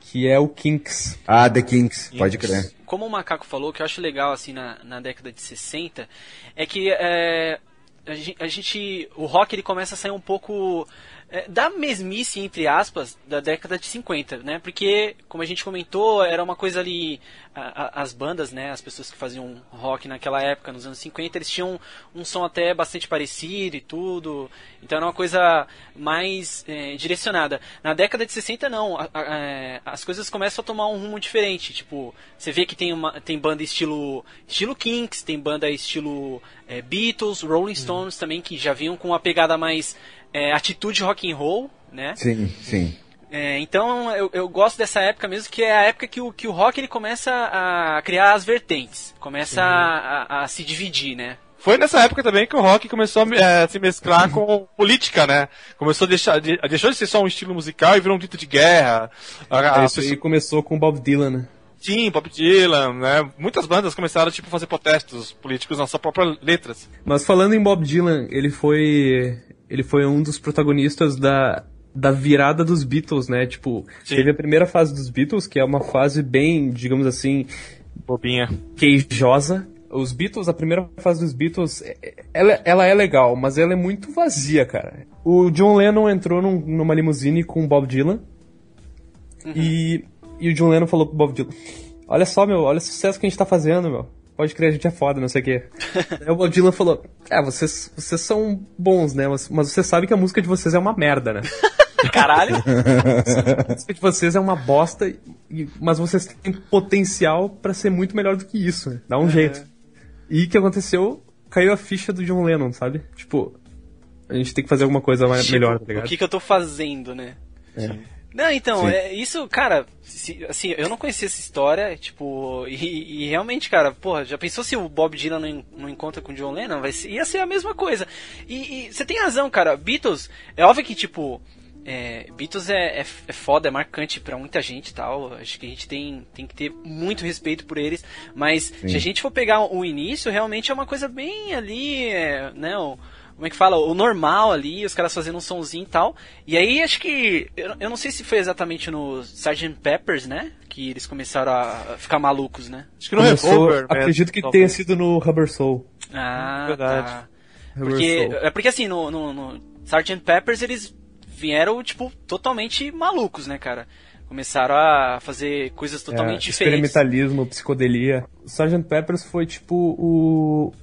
Que é o Kinks. Ah, The Kinks, pode crer. Como o Macaco falou, que eu acho legal assim na década de 60, é que o rock ele começa a sair um pouco da mesmice, entre aspas, da década de 50, né? Porque, como a gente comentou, era uma coisa ali, as bandas, né? As pessoas que faziam rock naquela época, nos anos 50, eles tinham um som até bastante parecido e tudo, então era uma coisa mais direcionada. Na década de 60, não, as coisas começam a tomar um rumo diferente, tipo, você vê que tem banda estilo Kinks, tem banda estilo Beatles, Rolling Stones também, que já vinham com uma pegada mais atitude rock and roll, né? Sim, sim. Então eu gosto dessa época mesmo, que é a época que o rock ele começa a criar as vertentes, começa a se dividir, né? Foi nessa época também que o rock começou a se mesclar com política, né? Começou deixou de ser só um estilo musical e virou um grito de guerra. Isso aí começou com o Bob Dylan, né? Sim, Bob Dylan, né? Muitas bandas começaram a fazer protestos políticos nas suas próprias letras. Mas falando em Bob Dylan, ele foi um dos protagonistas da virada dos Beatles, né? Tipo, Sim. Teve a primeira fase dos Beatles, que é uma fase bem, digamos assim, bobinha, queijosa. Os Beatles, a primeira fase dos Beatles, ela é legal, mas ela é muito vazia, cara. O John Lennon entrou numa limusine com o Bob Dylan, e o John Lennon falou pro Bob Dylan: olha só, olha o sucesso que a gente tá fazendo, meu. Pode crer, a gente é foda, não sei o quê. Aí o Bob Dylan falou: vocês são bons, né? Mas você sabe que a música de vocês é uma merda, né? Caralho! A música de vocês é uma bosta, mas vocês têm potencial pra ser muito melhor do que isso, né? Dá um jeito. E o que aconteceu? Caiu a ficha do John Lennon, sabe? Tipo, a gente tem que fazer alguma coisa melhor, tá ligado? O que eu tô fazendo, né? Não, então, isso, cara, assim, eu não conhecia essa história, tipo, e realmente, cara, porra, já pensou se o Bob Dylan não encontra com o John Lennon? Ia ser a mesma coisa. E você tem razão, cara, Beatles, é óbvio que, tipo, Beatles é foda, é marcante pra muita gente e tal, acho que a gente tem que ter muito respeito por eles, mas se a gente for pegar o início, realmente é uma coisa bem ali, né, como é que fala? O normal ali, os caras fazendo um sonzinho e tal. E aí acho que, eu não sei se foi exatamente no Sgt. Peppers, né? Que eles começaram a ficar malucos, né? Acho que no Revolver. Acredito que tenha sido no Rubber Soul. Ah, verdade. Tá. Rubber Soul. Porque assim, no Sgt. Peppers eles vieram, tipo, totalmente malucos, né, cara? Começaram a fazer coisas totalmente diferentes. Experimentalismo, psicodelia. O Sgt. Peppers foi tipo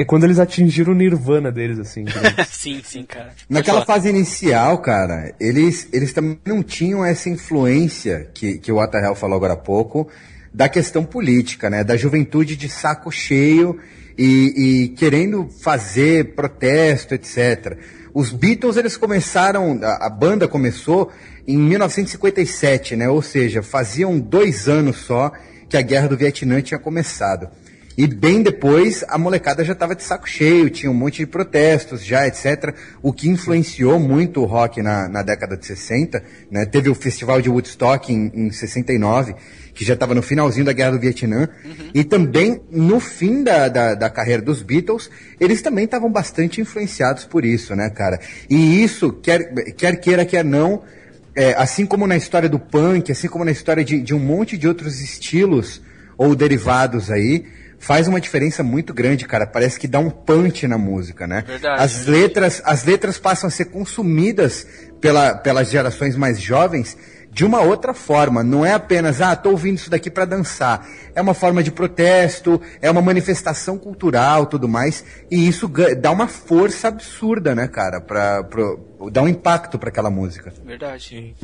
quando eles atingiram o nirvana deles, assim. Sim, cara. Naquela fase inicial, cara, eles também não tinham essa influência que o Waterhell falou agora há pouco, da questão política, né? Da juventude de saco cheio e querendo fazer protesto, etc. Os Beatles, eles começaram, a banda começou em 1957, né? Ou seja, faziam 2 anos só que a Guerra do Vietnã tinha começado. E bem depois, a molecada já estava de saco cheio, tinha um monte de protestos já, etc. O que influenciou muito o rock na década de 60, né? Teve o Festival de Woodstock em 69, que já estava no finalzinho da Guerra do Vietnã. E também, no fim da carreira dos Beatles, eles também estavam bastante influenciados por isso, né, cara? E isso, quer queira, quer não, assim como na história do punk, assim como na história de um monte de outros estilos ou derivados aí, faz uma diferença muito grande, cara. Parece que dá um punch na música, né? Verdade. As letras passam a ser consumidas pelas gerações mais jovens de uma outra forma. Não é apenas, tô ouvindo isso daqui pra dançar. É uma forma de protesto, é uma manifestação cultural, tudo mais. E isso dá uma força absurda, né, cara? Dá um impacto pra aquela música. Verdade.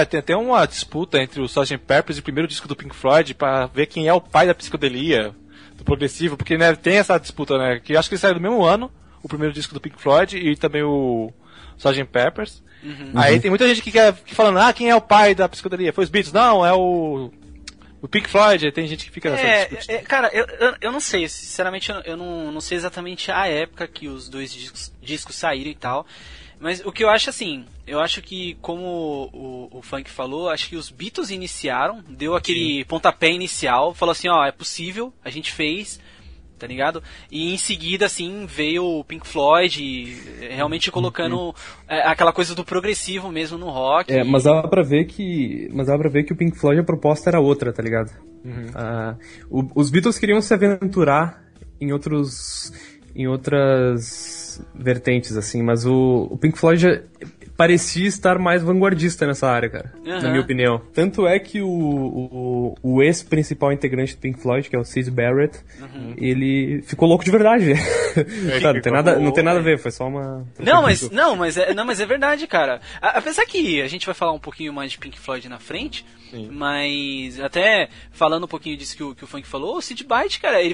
Tem até uma disputa entre o Sgt. Peppers e o primeiro disco do Pink Floyd pra ver quem é o pai da psicodelia, do progressivo, porque, né, tem essa disputa, né, que acho que eles saíram do mesmo ano, o primeiro disco do Pink Floyd e também o Sgt. Peppers. Aí tem muita gente que falando, quem é o pai da psicodelia? Foi os Beatles? Não, é o Pink Floyd. Aí tem gente que fica nessa disputa. Cara, eu não sei, sinceramente eu não sei exatamente a época que os dois discos saíram e tal, mas o que eu acho assim, eu acho que, como o Funk falou, acho que os Beatles iniciaram, deu aquele pontapé inicial, falou assim, é possível, a gente fez, tá ligado? E em seguida, assim, veio o Pink Floyd, realmente colocando aquela coisa do progressivo mesmo no rock. Mas dava pra ver que o Pink Floyd, a proposta era outra, tá ligado? Os Beatles queriam se aventurar em outros em outras vertentes, assim, mas o Pink Floyd já parecia estar mais vanguardista nessa área, cara, na minha opinião. Tanto é que o ex-principal integrante do Pink Floyd, que é o Syd Barrett, ele ficou louco de verdade. Claro, não tem nada a ver, foi só uma... Mas é verdade, cara. Apesar que a gente vai falar um pouquinho mais de Pink Floyd na frente, mas até falando um pouquinho disso que o Funk falou, o Syd Barrett, cara, ele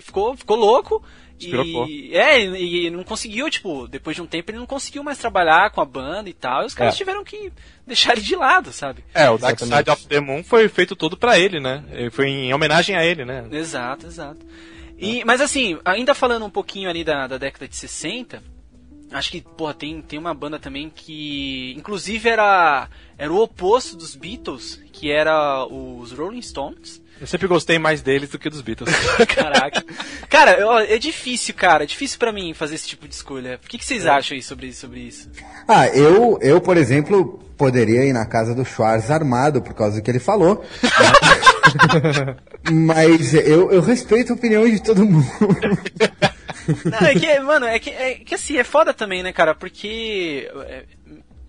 ficou louco. E não conseguiu, tipo, depois de um tempo ele não conseguiu mais trabalhar com a banda e tal, e os caras tiveram que deixar ele de lado, sabe? O Dark Side of the Moon foi feito todo pra ele, né? Foi em homenagem a ele, né? Exato. Mas assim, ainda falando um pouquinho ali da década de 60, acho que, porra, tem uma banda também que, inclusive, era o oposto dos Beatles, que era os Rolling Stones. Eu sempre gostei mais deles do que dos Beatles. Caraca. Cara, é difícil, cara. É difícil pra mim fazer esse tipo de escolha. O que vocês acham aí sobre isso? Eu, por exemplo, poderia ir na casa do Schwarz armado por causa do que ele falou. Mas eu respeito a opinião de todo mundo. Não, é que assim, é foda também, né, cara? Porque...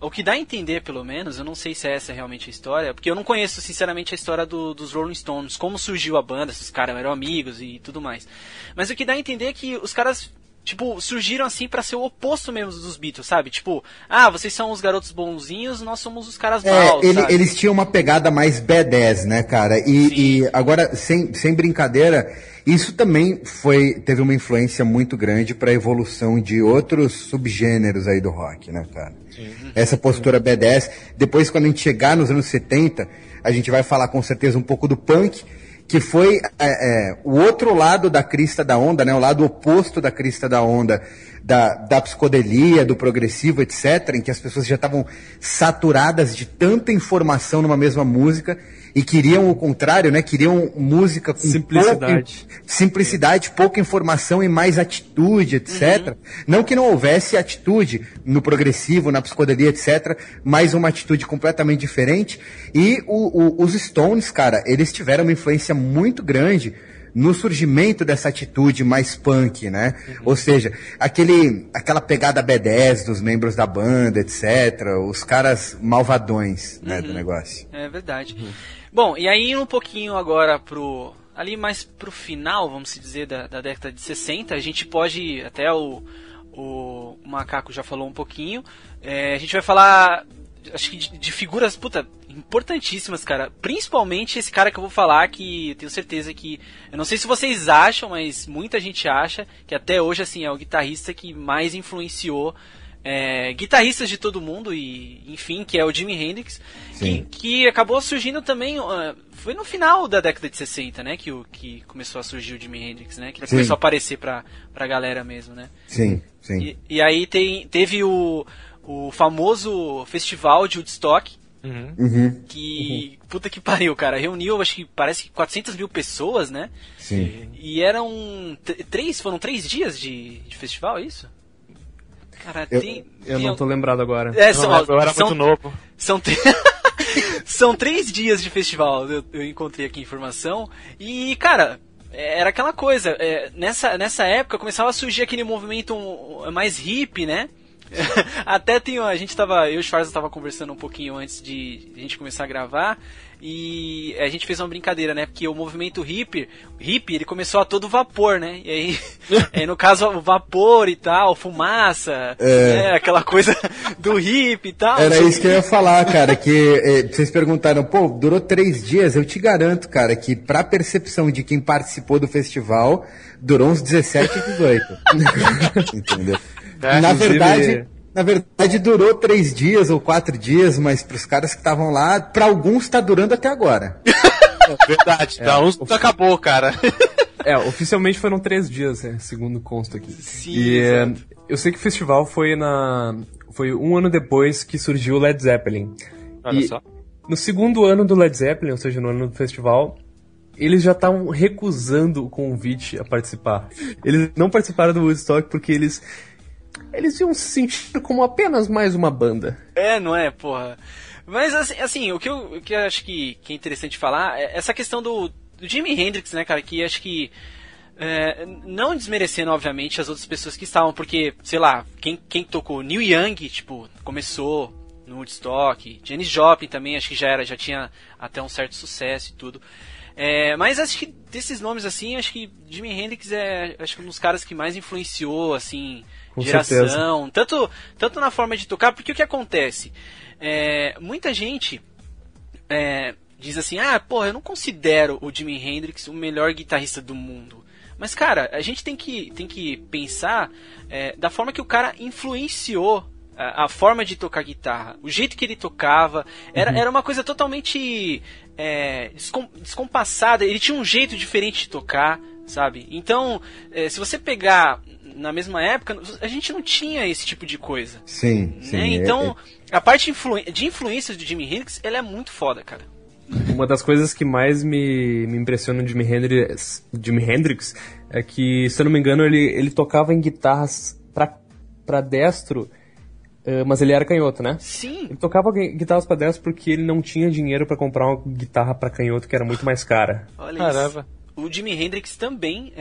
o que dá a entender, pelo menos, eu não sei se essa é realmente a história, porque eu não conheço, sinceramente, a história dos Rolling Stones, como surgiu a banda, se os caras eram amigos e tudo mais. Mas o que dá a entender é que os caras, tipo, surgiram assim pra ser o oposto mesmo dos Beatles, sabe? Tipo, vocês são os garotos bonzinhos, nós somos os caras maus, sabe? Eles tinham uma pegada mais badass, né, cara? E agora, sem brincadeira, isso também teve uma influência muito grande pra evolução de outros subgêneros aí do rock, né, cara? Essa postura badass. Depois, quando a gente chegar nos anos 70, a gente vai falar com certeza um pouco do punk, que foi o outro lado da crista da onda, né? O lado oposto da crista da onda, da psicodelia, do progressivo, etc., em que as pessoas já estavam saturadas de tanta informação numa mesma música e queriam o contrário, né? Queriam música com simplicidade, pouca informação e mais atitude, etc. Não que não houvesse atitude no progressivo, na psicodelia, etc., mas uma atitude completamente diferente. E os Stones, cara, eles tiveram uma influência muito grande no surgimento dessa atitude mais punk, né? Ou seja, aquela pegada B10 dos membros da banda, etc. Os caras malvadões, né, do negócio. É verdade. Bom, e aí um pouquinho agora ali mais pro final, vamos dizer, da década de 60, a gente pode, até o Macaco já falou um pouquinho, a gente vai falar, acho que de figuras, importantíssimas, cara. Principalmente esse cara que eu vou falar, que eu tenho certeza que... Eu não sei se vocês acham, mas muita gente acha que até hoje, assim, é o guitarrista que mais influenciou guitarristas de todo mundo, e enfim, que é o Jimi Hendrix, que acabou surgindo também... foi no final da década de 60, né? Que começou a surgir o Jimi Hendrix, né? Que ele começou a aparecer pra galera mesmo, né? Sim. E aí teve o famoso festival de Woodstock, que, puta que pariu, cara, reuniu, acho que parece que 400 mil pessoas, né? Sim. E foram 3 dias de festival, é isso? Cara, eu não tô lembrado agora. Eu era muito novo. São 3 dias de festival, eu encontrei aqui a informação, e, cara... Era aquela coisa, nessa época começava a surgir aquele movimento mais hippie, né? Até eu e o Schwarz tava conversando um pouquinho antes de a gente começar a gravar, e a gente fez uma brincadeira, né? Porque o movimento hippie, ele começou a todo vapor, né? E aí no caso, o vapor e tal, fumaça, aquela coisa do hippie e tal. Era isso que eu ia falar, cara, que vocês perguntaram, durou 3 dias, eu te garanto, cara, que pra percepção de quem participou do festival, durou uns 17, 18. Entendeu? Na verdade durou 3 dias ou 4 dias, mas pros caras que estavam lá, pra alguns tá durando até agora. Verdade, pra uns acabou, cara. Oficialmente foram 3 dias, segundo consta aqui. Sim, e eu sei que o festival foi 1 ano depois que surgiu o Led Zeppelin. Olha só. No segundo ano do Led Zeppelin, ou seja, no ano do festival, eles já estavam recusando o convite a participar. Eles não participaram do Woodstock porque eles iam se sentir como apenas mais uma banda. Não é, porra. Mas, assim, o que eu acho que é interessante falar é essa questão do Jimi Hendrix, né, cara, que acho que Não desmerecendo, obviamente, as outras pessoas que estavam, porque, sei lá, quem tocou Neil Young, tipo, começou no Woodstock, Janis Joplin também, acho que já tinha até um certo sucesso e tudo. Mas acho que desses nomes, assim, acho que Jimi Hendrix acho que um dos caras que mais influenciou, assim, Com geração, tanto na forma de tocar, porque o que acontece? Muita gente diz assim, porra, eu não considero o Jimi Hendrix o melhor guitarrista do mundo. Mas, cara, a gente tem que pensar da forma que o cara influenciou a forma de tocar guitarra. O jeito que ele tocava era uma coisa totalmente descompassada. Ele tinha um jeito diferente de tocar, sabe? Então, se você pegar na mesma época, a gente não tinha esse tipo de coisa. Sim, sim. Né? Então, a parte de influências do Jimi Hendrix, ela é muito foda, cara. Uma das coisas que mais me impressiona no Jimi Hendrix é que, se eu não me engano, ele tocava em guitarras pra destro, mas ele era canhoto, né? Sim. Ele tocava guitarras pra destro porque ele não tinha dinheiro pra comprar uma guitarra pra canhoto que era muito mais cara. Olha Caramba. isso. O Jimi Hendrix também,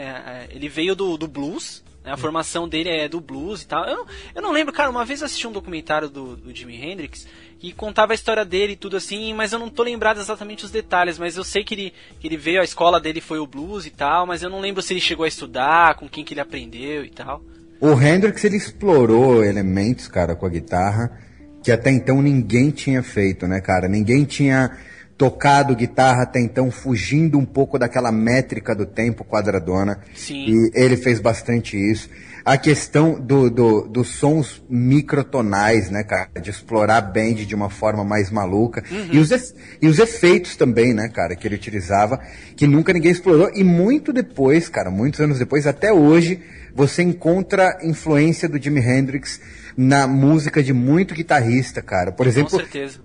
ele veio do blues, né? A formação dele é do blues e tal. Eu não lembro, cara, uma vez eu assisti um documentário do Jimi Hendrix que contava a história dele e tudo assim, mas eu não tô lembrado exatamente os detalhes, mas eu sei que ele veio, a escola dele foi o blues e tal, mas eu não lembro se ele chegou a estudar, com quem que ele aprendeu e tal. O Hendrix, ele explorou elementos, cara, com a guitarra que até então ninguém tinha feito, né, cara? Ninguém tinha tocado guitarra até então, fugindo um pouco daquela métrica do tempo quadradona. Sim. E ele fez bastante isso. A questão dos sons microtonais, né, cara? De explorar a band de uma forma mais maluca. Uhum. E os efeitos também, né, cara? Que ele utilizava, que nunca ninguém explorou. E muito depois, cara, muitos anos depois, até hoje, você encontra influência do Jimi Hendrix na música de muito guitarrista, cara. Por exemplo,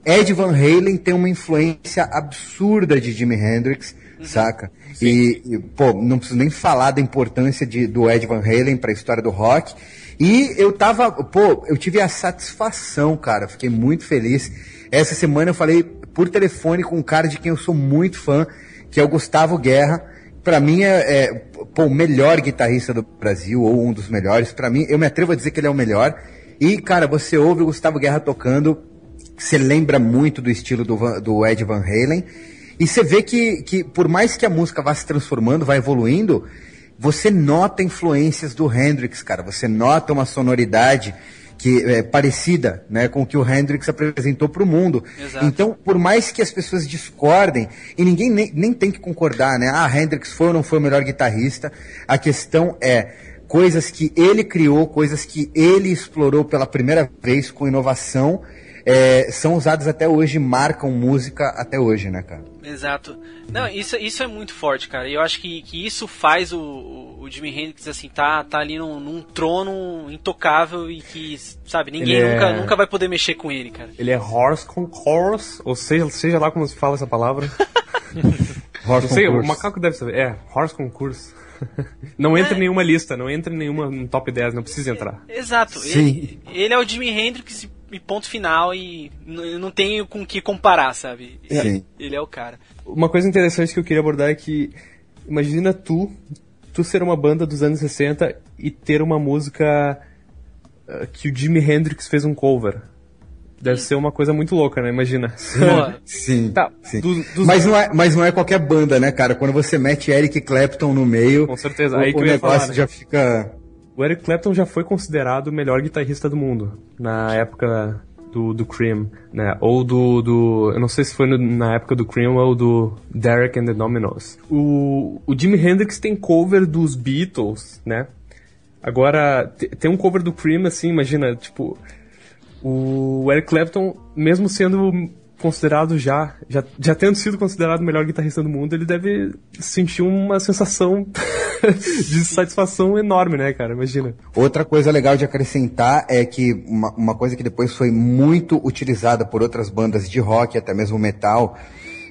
Ed Van Halen tem uma influência absurda de Jimi Hendrix, saca? E, pô, não preciso nem falar da importância do Ed Van Halen pra história do rock. E eu tive a satisfação, cara, fiquei muito feliz. Essa semana eu falei por telefone com um cara de quem eu sou muito fã, que é o Gustavo Guerra. Pra mim o melhor guitarrista do Brasil, ou um dos melhores. Pra mim, eu me atrevo a dizer que ele é o melhor. E, cara, você ouve o Gustavo Guerra tocando, você lembra muito do estilo do Ed Van Halen. E você vê que por mais que a música vá se transformando, vá evoluindo, você nota influências do Hendrix, cara. Você nota uma sonoridade que é parecida, né, com o que o Hendrix apresentou para o mundo. Exato. Então, por mais que as pessoas discordem, e ninguém nem tem que concordar, né? Hendrix foi ou não foi o melhor guitarrista, a questão é coisas que ele criou, coisas que ele explorou pela primeira vez com inovação, são usadas até hoje, marcam música até hoje, né, cara? Exato. Não, isso é muito forte, cara. E eu acho que isso faz o Jimi Hendrix, assim, tá ali num trono intocável e que, sabe, ninguém nunca vai poder mexer com ele, cara. Ele é horse concourse, ou seja lá como se fala essa palavra. Horse não sei, concurso. O macaco deve saber. Horse concourse. Não entra em nenhuma lista, não entra em nenhuma no top 10, não precisa entrar. Exato. Ele é o Jimi Hendrix e ponto final, e não tenho com o que comparar, sabe? Ele é o cara. Uma coisa interessante que eu queria abordar é que, imagina tu ser uma banda dos anos 60 e ter uma música que o Jimi Hendrix fez um cover. Deve ser uma coisa muito louca, né? Imagina. Sim. Tá, sim. Mas não é qualquer banda, né, cara? Quando você mete Eric Clapton no meio, com certeza. Aí que o negócio falar, né? Já fica... O Eric Clapton já foi considerado o melhor guitarrista do mundo na época do Cream, né? Ou eu não sei se foi na época do Cream ou do Derek and the Dominos. O Jimi Hendrix tem cover dos Beatles, né? Agora, tem um cover do Cream, assim, imagina, tipo... O Eric Clapton, mesmo sendo considerado já tendo sido considerado o melhor guitarrista do mundo, ele deve sentir uma sensação de satisfação enorme, né, cara? Imagina. Outra coisa legal de acrescentar é que uma coisa que depois foi muito utilizada por outras bandas de rock, até mesmo metal,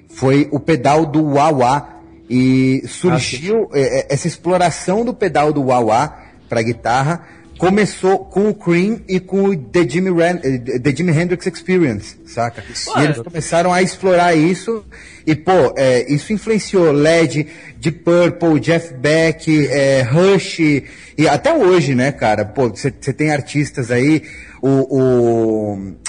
foi o pedal do wah-wah. E surgiu essa exploração do pedal do wah-wah para guitarra começou com o Cream e com o The Jimi Hendrix Experience, saca? E eles começaram a explorar isso e, pô, isso influenciou Led, Deep Purple, Jeff Beck, Rush, e até hoje, né, cara? Pô, você tem artistas aí,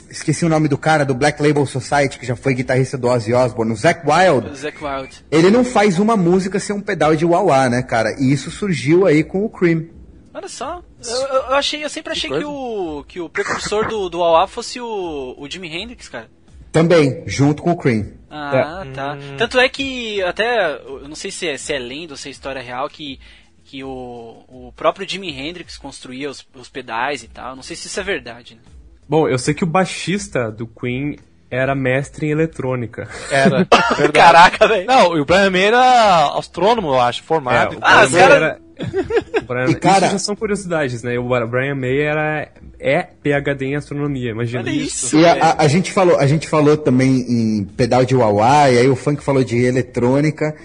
esqueci o nome do cara, do Black Label Society, que já foi guitarrista do Ozzy Osbourne, o Zakk Wylde. Ele não faz uma música sem um pedal de wah-wah, né, cara? E isso surgiu aí com o Cream. Olha só, eu sempre achei que o precursor do wah-wah fosse o Jimi Hendrix, cara. Também, junto com o Cream. Ah, tá. Tanto é que, até, eu não sei se é lenda ou se é história real, que o próprio Jimi Hendrix construía os pedais e tal. Não sei se isso é verdade, né? Bom, eu sei que o baixista do Queen era mestre em eletrônica. Era, verdade. Caraca, velho. Não, e o Brian May era astrônomo, eu acho, formado. os caras... E, cara, isso já são curiosidades, né? O Brian May é PhD em astronomia, imagina. Olha isso. E a gente falou também em pedal de wah-wah, e aí o Funk falou de eletrônica,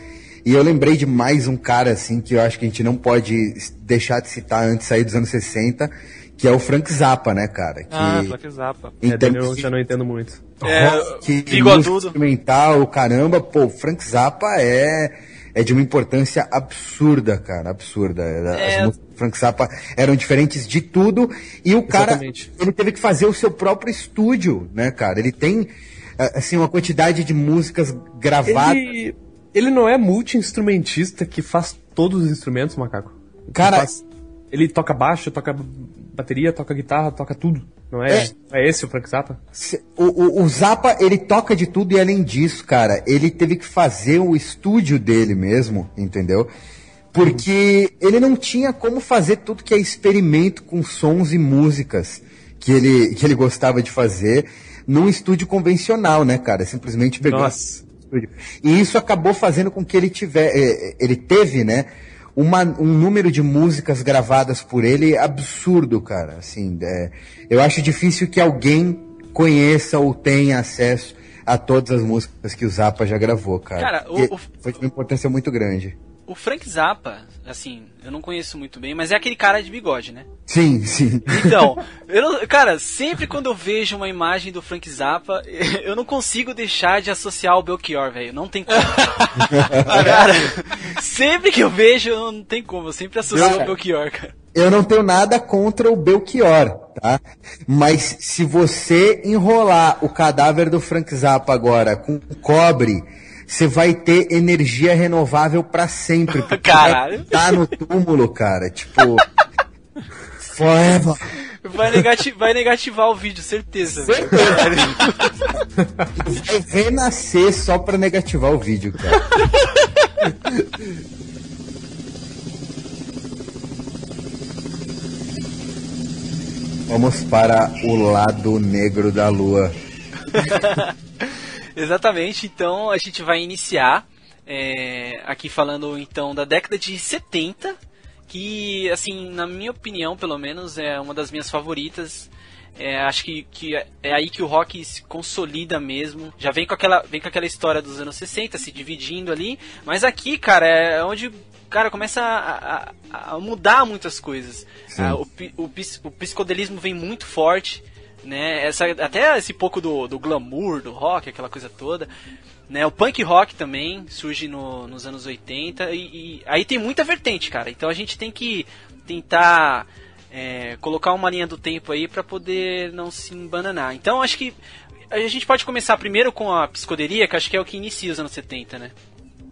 e eu lembrei de mais um cara, assim, que eu acho que a gente não pode deixar de citar antes de sair dos anos 60, que é o Frank Zappa, né, cara? Frank Zappa. Eu já não entendo muito. Música instrumental, caramba, pô, o Frank Zappa é de uma importância absurda, cara, absurda. As músicas do Frank Zappa eram diferentes de tudo, e o cara, ele teve que fazer o seu próprio estúdio, né, cara? Ele tem, assim, uma quantidade de músicas gravadas. Ele não é multi-instrumentista que faz todos os instrumentos, Macaco? Cara, ele toca baixo, toca bateria, toca guitarra, toca tudo. Não é? É esse o Frank Zappa? O Zappa, ele toca de tudo, e além disso, cara, ele teve que fazer o estúdio dele mesmo, entendeu? Porque ele não tinha como fazer tudo que é experimento com sons e músicas que ele gostava de fazer num estúdio convencional, né, cara? Simplesmente pegou. Nossa. E isso acabou fazendo com que ele teve, né, um número de músicas gravadas por ele absurdo, cara. Assim, eu acho difícil que alguém conheça ou tenha acesso a todas as músicas que o Zappa já gravou, cara. Cara, foi de uma importância muito grande. O Frank Zappa, assim, eu não conheço muito bem, mas é aquele cara de bigode, né? Sim, sim. Então, cara, sempre quando eu vejo uma imagem do Frank Zappa, eu não consigo deixar de associar ao Belchior, velho. Não tem como. Cara, sempre que eu vejo, não tem como. Eu sempre associo ao Belchior, cara. Eu não tenho nada contra o Belchior, tá? Mas se você enrolar o cadáver do Frank Zappa agora com cobre, você vai ter energia renovável pra sempre. Caralho. Tá no túmulo, cara. Tipo, forever. Vai negativar o vídeo, certeza. Vai renascer só pra negativar o vídeo, cara. Vamos para o lado negro da lua. Exatamente, então a gente vai iniciar aqui falando então da década de 70, que assim, na minha opinião pelo menos é uma das minhas favoritas. Acho que é aí que o rock se consolida mesmo. Já vem com aquela história dos anos 60 se dividindo ali, mas aqui, cara, é onde começa a mudar muitas coisas. O psicodelismo vem muito forte, né? Até esse pouco do glamour do rock, aquela coisa toda, né? O punk rock também surge nos anos 80 e aí tem muita vertente, cara. Então a gente tem que tentar colocar uma linha do tempo aí pra poder não se embananar. Então acho que a gente pode começar primeiro com a psicodelia, que acho que é o que inicia os anos 70, né?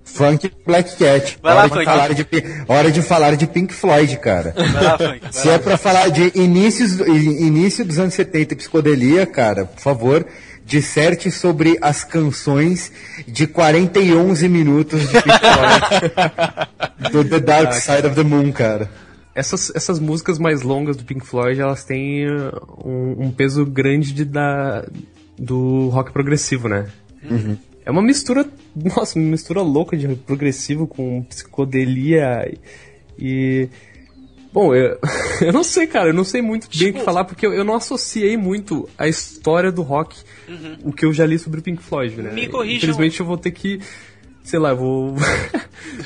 Funk Black Cat. Vai lá, Funk. Hora de falar de Pink Floyd, cara. Vai lá, Funk. Se é pra falar de início dos anos 70 e psicodelia, cara, por favor, disserte sobre as canções de 41 minutos de Pink Floyd. Do The Dark Side of the Moon, cara. Essas músicas mais longas do Pink Floyd, elas têm um peso grande do rock progressivo, né? Uhum. É uma mistura, uma mistura louca de progressivo com psicodelia e... Bom, eu não sei, cara, eu não sei muito bem o que falar, porque eu não associei muito a história do rock, o que eu já li sobre o Pink Floyd, né? Me corrijam. Infelizmente eu vou ter que Sei lá, eu vou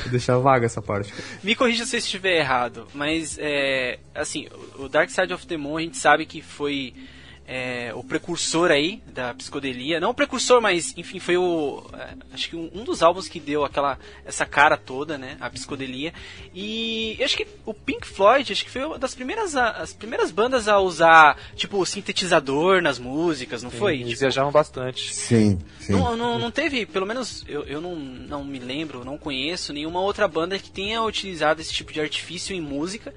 deixar vaga essa parte. Me corrija se eu estiver errado, mas assim, o Dark Side of the Moon a gente sabe que foi o precursor aí da psicodelia. Não o precursor, mas enfim, foi acho que um dos álbuns que deu essa cara toda, né, a psicodelia. E eu acho que o Pink Floyd, acho que foi uma das as primeiras bandas a usar, tipo, sintetizador nas músicas, não foi? Eles tipo, viajavam bastante. Sim. não teve, pelo menos eu não me lembro, não conheço nenhuma outra banda que tenha utilizado esse tipo de artifício em música.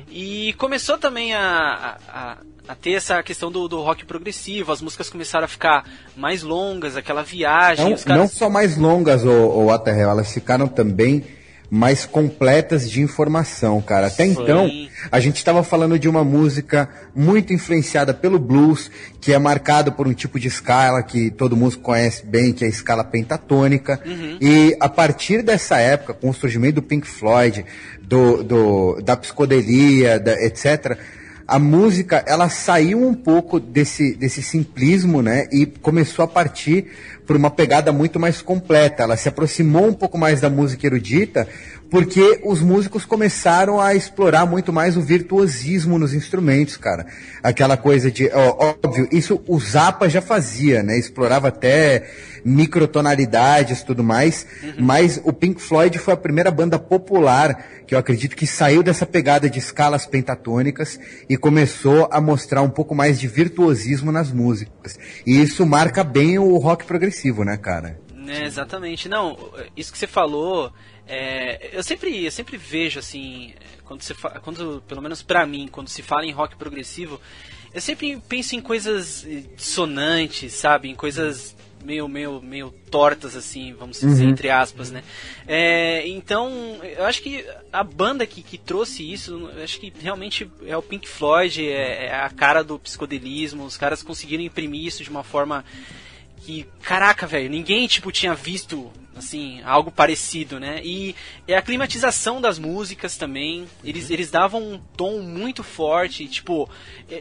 E começou também a ter essa questão do rock progressivo, as músicas começaram a ficar mais longas, aquela viagem. Não só mais longas, o Waterhell, elas ficaram também mais completas de informação, cara. Até então, a gente estava falando de uma música muito influenciada pelo blues, que é marcado por um tipo de escala que todo músico conhece bem, que é a escala pentatônica. E a partir dessa época, com o surgimento do Pink Floyd, da psicodelia, etc., a música, ela saiu um pouco desse simplismo, né, e começou a partir por uma pegada muito mais completa. Ela se aproximou um pouco mais da música erudita, porque os músicos começaram a explorar muito mais o virtuosismo nos instrumentos, cara. Aquela coisa de, óbvio, isso o Zappa já fazia, né, explorava até microtonalidades e tudo mais, mas o Pink Floyd foi a primeira banda popular que eu acredito que saiu dessa pegada de escalas pentatônicas e começou a mostrar um pouco mais de virtuosismo nas músicas. E isso marca bem o rock progressivo, né, cara? Exatamente. Não, isso que você falou, eu sempre vejo, assim, quando pelo menos pra mim, quando se fala em rock progressivo, eu sempre penso em coisas dissonantes, sabe? Em coisas meio tortas, assim, vamos dizer, entre aspas, né? Então, eu acho que a banda que trouxe isso, eu acho que realmente é o Pink Floyd, é a cara do psicodelismo. Os caras conseguiram imprimir isso de uma forma que, caraca, velho, ninguém, tipo, tinha visto, assim, algo parecido, né? E a climatização das músicas também, eles davam um tom muito forte, tipo,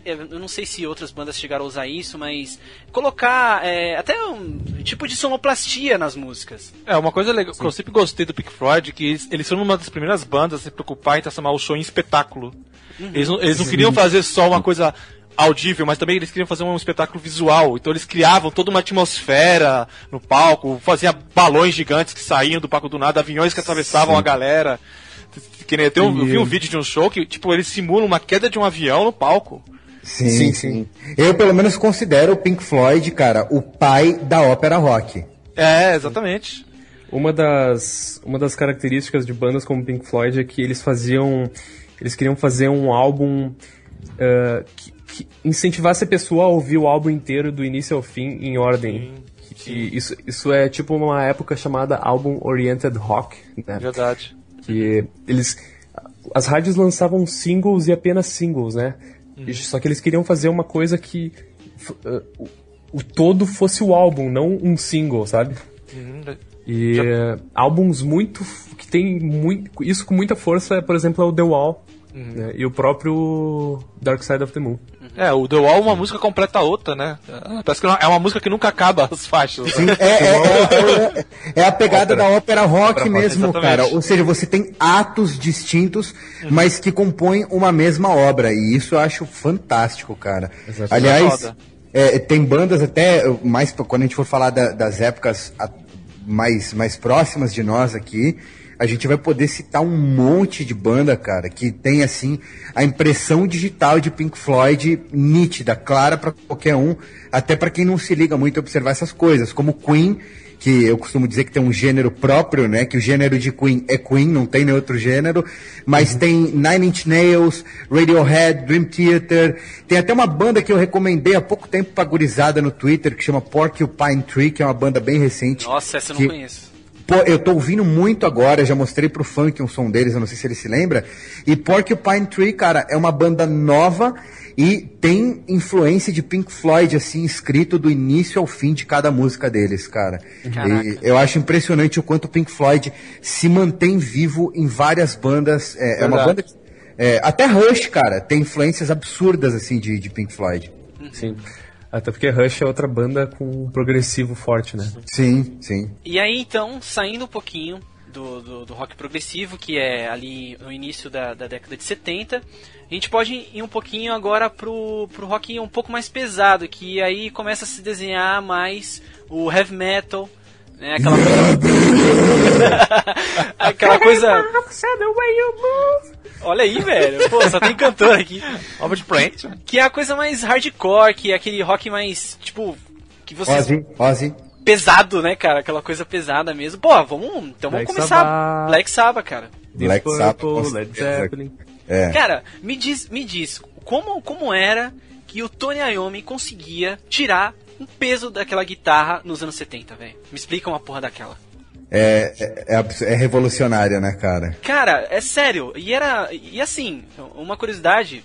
eu não sei se outras bandas chegaram a usar isso, mas colocar até um tipo de sonoplastia nas músicas. Uma coisa legal que eu sempre gostei do Pink Floyd, que eles foram uma das primeiras bandas a se preocupar em transformar o show em espetáculo. Eles não queriam fazer só uma coisa audível, mas também eles queriam fazer um espetáculo visual. Então eles criavam toda uma atmosfera no palco, faziam balões gigantes que saíam do palco do nada, aviões que atravessavam a galera. Eu vi um vídeo de um show que, tipo, eles simulam uma queda de um avião no palco. Sim. Eu, pelo menos, considero o Pink Floyd, cara, o pai da ópera rock. Exatamente. Uma das características de bandas como Pink Floyd é que eles queriam fazer um álbum que incentivasse a pessoa a ouvir o álbum inteiro do início ao fim em ordem. Sim. Isso é tipo uma época chamada Album Oriented Rock, né? Verdade. Que as rádios lançavam singles e apenas singles, né? Só que eles queriam fazer uma coisa que o todo fosse o álbum, não um single, sabe? E álbuns que tem isso com muita força, por exemplo, é o The Wall, né? E o próprio Dark Side of the Moon. O The Wall é uma música completa a outra, né? Parece que é uma música que nunca acaba as faixas. Sim, é a pegada da ópera rock mesmo, exatamente, cara. Ou seja, você tem atos distintos, mas que compõem uma mesma obra. E isso eu acho fantástico, cara. Exatamente. Aliás, tem bandas até, mais quando a gente for falar das épocas mais próximas de nós aqui, a gente vai poder citar um monte de banda, cara, que tem, assim, a impressão digital de Pink Floyd nítida, clara pra qualquer um, até pra quem não se liga muito a observar essas coisas, como Queen, que eu costumo dizer que tem um gênero próprio, né, que o gênero de Queen é Queen, não tem nenhum outro gênero, mas tem Nine Inch Nails, Radiohead, Dream Theater, tem até uma banda que eu recomendei há pouco tempo pra gurizada no Twitter, que chama Porcupine Tree, que é uma banda bem recente. Nossa, essa eu não conheço. Pô, eu tô ouvindo muito agora, já mostrei pro Funk um som deles, eu não sei se ele se lembra. E Porcupine Tree, cara, é uma banda nova e tem influência de Pink Floyd, assim, escrito do início ao fim de cada música deles, cara. E eu acho impressionante o quanto o Pink Floyd se mantém vivo em várias bandas. É uma banda... até Rush, cara, tem influências absurdas, assim, de Pink Floyd. Sim. Até porque Rush é outra banda com um progressivo forte, né? Sim, sim. E aí, então, saindo um pouquinho do rock progressivo, que é ali no início da década de 70, a gente pode ir um pouquinho agora pro rock um pouco mais pesado, que aí começa a se desenhar mais o heavy metal, né? Aquela coisa... Olha aí, velho. Pô, só tem cantor aqui. Albert Plant. Que é a coisa mais hardcore, que é aquele rock mais, tipo... que você... Ozzy. Pesado, né, cara? Aquela coisa pesada mesmo. Pô, vamos começar. Black Sabbath, cara. Black Sabbath, Led Zeppelin. Cara, me diz, como era que o Tony Iommi conseguia tirar um peso daquela guitarra nos anos 70, velho? Me explica uma porra daquela. É revolucionário, né, cara? Cara, é sério. E assim, uma curiosidade,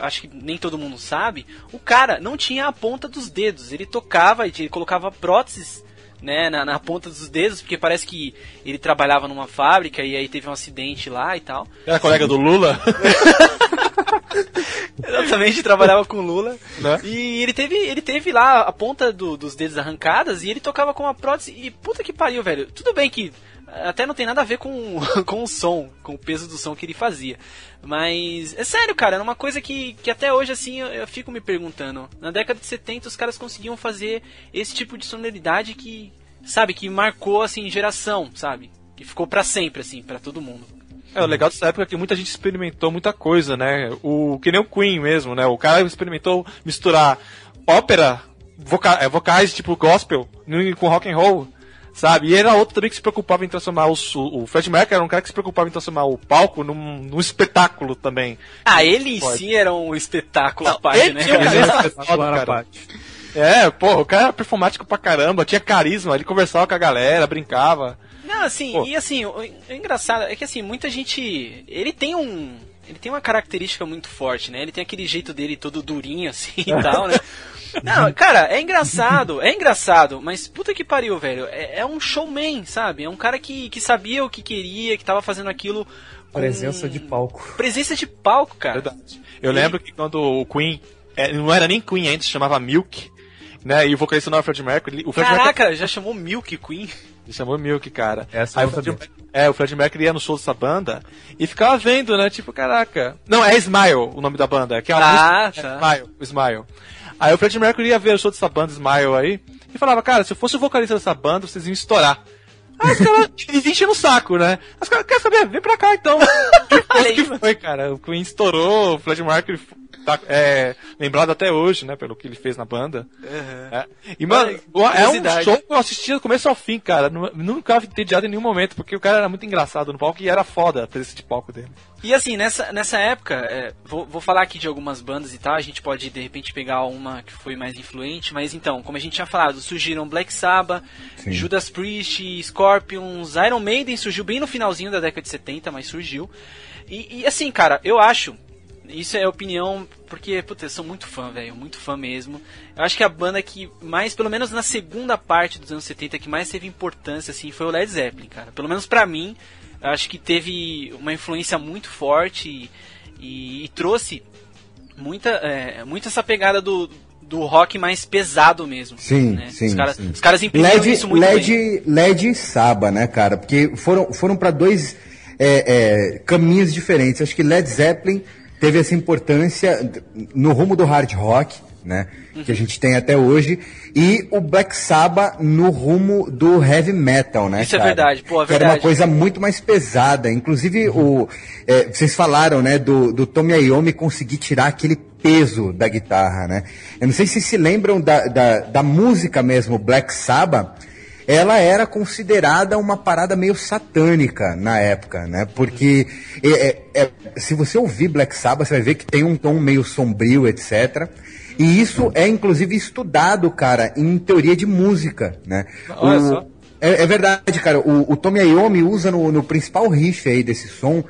acho que nem todo mundo sabe, o cara não tinha a ponta dos dedos. Ele tocava, ele colocava próteses, né, na ponta dos dedos, porque parece que ele trabalhava numa fábrica e aí teve um acidente lá e tal. Era colega do Lula? Exatamente, trabalhava com Lula, né? E ele teve lá a ponta dos dedos arrancadas e ele tocava com uma prótese. E puta que pariu, velho. Tudo bem que até não tem nada a ver com o som, com o peso do som que ele fazia. Mas é sério, cara, era uma coisa que até hoje assim eu fico me perguntando. Na década de 70 os caras conseguiam fazer esse tipo de sonoridade que, sabe, que marcou assim geração, sabe? Que ficou pra sempre assim, pra todo mundo. O legal dessa época é que muita gente experimentou muita coisa, né? Que nem o Queen mesmo, né? O cara experimentou misturar ópera, vocais tipo gospel com rock and roll, sabe? E era outro também que se preocupava em transformar o Fred Mercury era um cara que se preocupava em transformar o palco num espetáculo também. Ele em si era um espetáculo à parte, né? O cara era performático pra caramba, tinha carisma, ele conversava com a galera, brincava. Não, assim, e assim, o engraçado é que assim, muita gente, ele tem uma característica muito forte, né? Ele tem aquele jeito dele todo durinho assim e tal, né? Não, cara, é engraçado, mas puta que pariu, velho. É um showman, sabe? É um cara que sabia o que queria, que tava fazendo aquilo com... Presença de palco. Presença de palco, cara. Verdade. Eu lembro que quando o Queen, não era nem Queen ainda, se chamava Milk, né? E o vocalista não era Fred Mercury. Caraca, já chamou Milk Queen? Ele chamou Milk, cara. Essa o Fred Mercury ia no show dessa banda e ficava vendo, né? Tipo, caraca. Não, é Smile o nome da banda. Que é a música, tá. Smile. Aí o Fred Mercury ia ver o show dessa banda, Smile aí, e falava, cara, se eu fosse o vocalista dessa banda, vocês iam estourar. Aí os caras enchiam no saco, né? Os caras, quer saber? Vem pra cá então. Que foi, cara? O Queen estourou, o Fred Mercury tá lembrado até hoje, né? Pelo que ele fez na banda. Uhum. E, mano, é um show que eu assistia do começo ao fim, cara. Nunca ficava entediado em nenhum momento, porque o cara era muito engraçado no palco e era foda a presença de palco dele. E assim, nessa época, vou falar aqui de algumas bandas e tal, a gente pode de repente pegar uma que foi mais influente, mas então, como a gente tinha falado, surgiram Black Sabbath, sim, Judas Priest, Scorpions, Iron Maiden surgiu bem no finalzinho da década de 70, mas surgiu. E assim, cara, eu acho, isso é opinião, porque, puta, eu sou muito fã, velho, muito fã mesmo. Eu acho que a banda que mais, pelo menos na segunda parte dos anos 70, que mais teve importância, assim, foi o Led Zeppelin, cara. Pelo menos pra mim, eu acho que teve uma influência muito forte e trouxe muito essa pegada do rock mais pesado mesmo. Sim, né? sim. Os caras imprimiram isso muito bem. Led e Sabbath, né, cara? Porque foram para dois caminhos diferentes. Acho que Led Zeppelin teve essa importância no rumo do hard rock, né? Uhum. Que a gente tem até hoje. E o Black Sabbath no rumo do heavy metal, né? Isso, cara? É verdade, pô, é verdade. Que era uma coisa muito mais pesada. Inclusive, vocês falaram, né, do Tony Iommi conseguir tirar aquele peso da guitarra, né? Eu não sei se se lembram da música mesmo, Black Sabbath. Ela era considerada uma parada meio satânica na época, né? Porque se você ouvir Black Sabbath, você vai ver que tem um tom meio sombrio, etc. E isso é, inclusive, estudado, cara, em teoria de música, né? Olha só. É verdade, cara. O Tony Iommi usa no principal riff aí desse som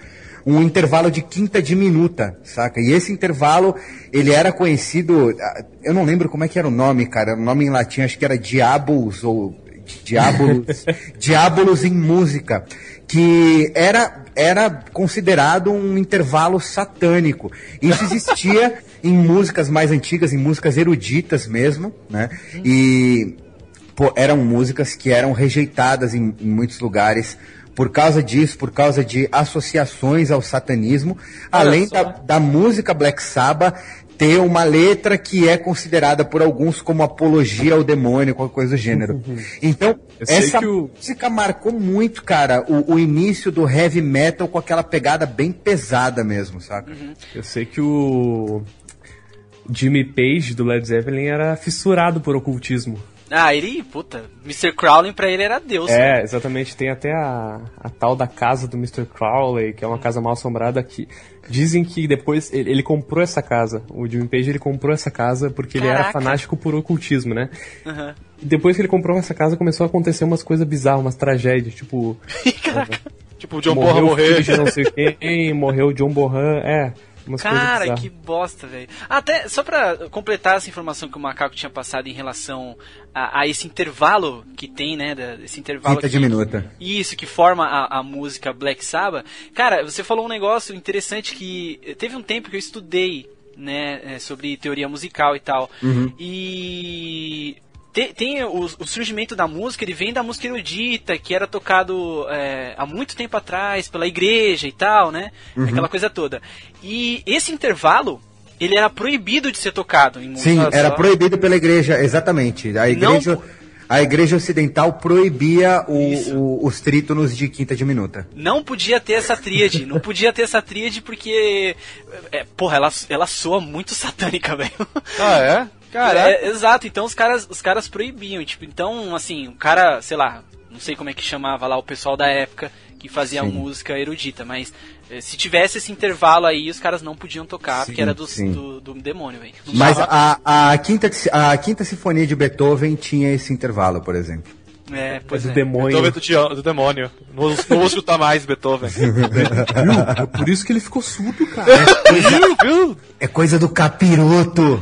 um intervalo de quinta diminuta, saca? E esse intervalo, ele era conhecido... Eu não lembro como é que era o nome, cara. O nome em latim, acho que era Diabolus, ou... Diabolus em música, que era considerado um intervalo satânico. Isso existia em músicas mais antigas, em músicas eruditas mesmo, né? E pô, eram músicas que eram rejeitadas em muitos lugares por causa disso, por causa de associações ao satanismo, além da música Black Sabbath ter uma letra que é considerada por alguns como apologia ao demônio, qualquer coisa do gênero. Então, essa música marcou muito, cara, o início do heavy metal com aquela pegada bem pesada mesmo, saca? Eu sei que o Jimmy Page, do Led Zeppelin, era fissurado por ocultismo. Ah, ele, puta, Mr. Crowley pra ele era Deus. É, exatamente, tem até a tal da casa do Mr. Crowley, que é uma casa mal assombrada que dizem que depois ele comprou essa casa, o Jimmy Page ele comprou essa casa porque ele era fanático por ocultismo, né? E depois que ele comprou essa casa começou a acontecer umas coisas bizarras, umas tragédias, tipo... Tipo, o John Bonham morreu. De não sei quem, morreu o John Bonham, Cara, que bosta, velho. Até, só pra completar essa informação que o Macaco tinha passado em relação a esse intervalo que tem, né? Esse intervalo Quinta de minuta. Isso, que forma a música Black Sabbath. Cara, você falou um negócio interessante que teve um tempo que eu estudei, né? Sobre teoria musical e tal. E... Tem o surgimento da música, ele vem da música erudita, que era tocado há muito tempo atrás pela igreja e tal, né? Aquela coisa toda. E esse intervalo, ele era proibido de ser tocado em música. Sim, era proibido pela igreja, exatamente. A igreja ocidental proibia os trítonos de quinta de minuta. Não podia ter essa tríade, porque, porra, ela soa muito satânica, velho. Ah, é? Caraca. Exato, então os caras proibiam, tipo, então, assim, o cara, sei lá, não sei como é que chamava lá o pessoal da época que fazia música erudita, mas se tivesse esse intervalo aí, os caras não podiam tocar, porque era do demônio, velho. Mas a quinta sinfonia de Beethoven tinha esse intervalo, por exemplo. Do demônio. Beethoven do demônio. Não vou escutar mais Beethoven. É por isso que ele ficou surdo, cara. É coisa do capiroto.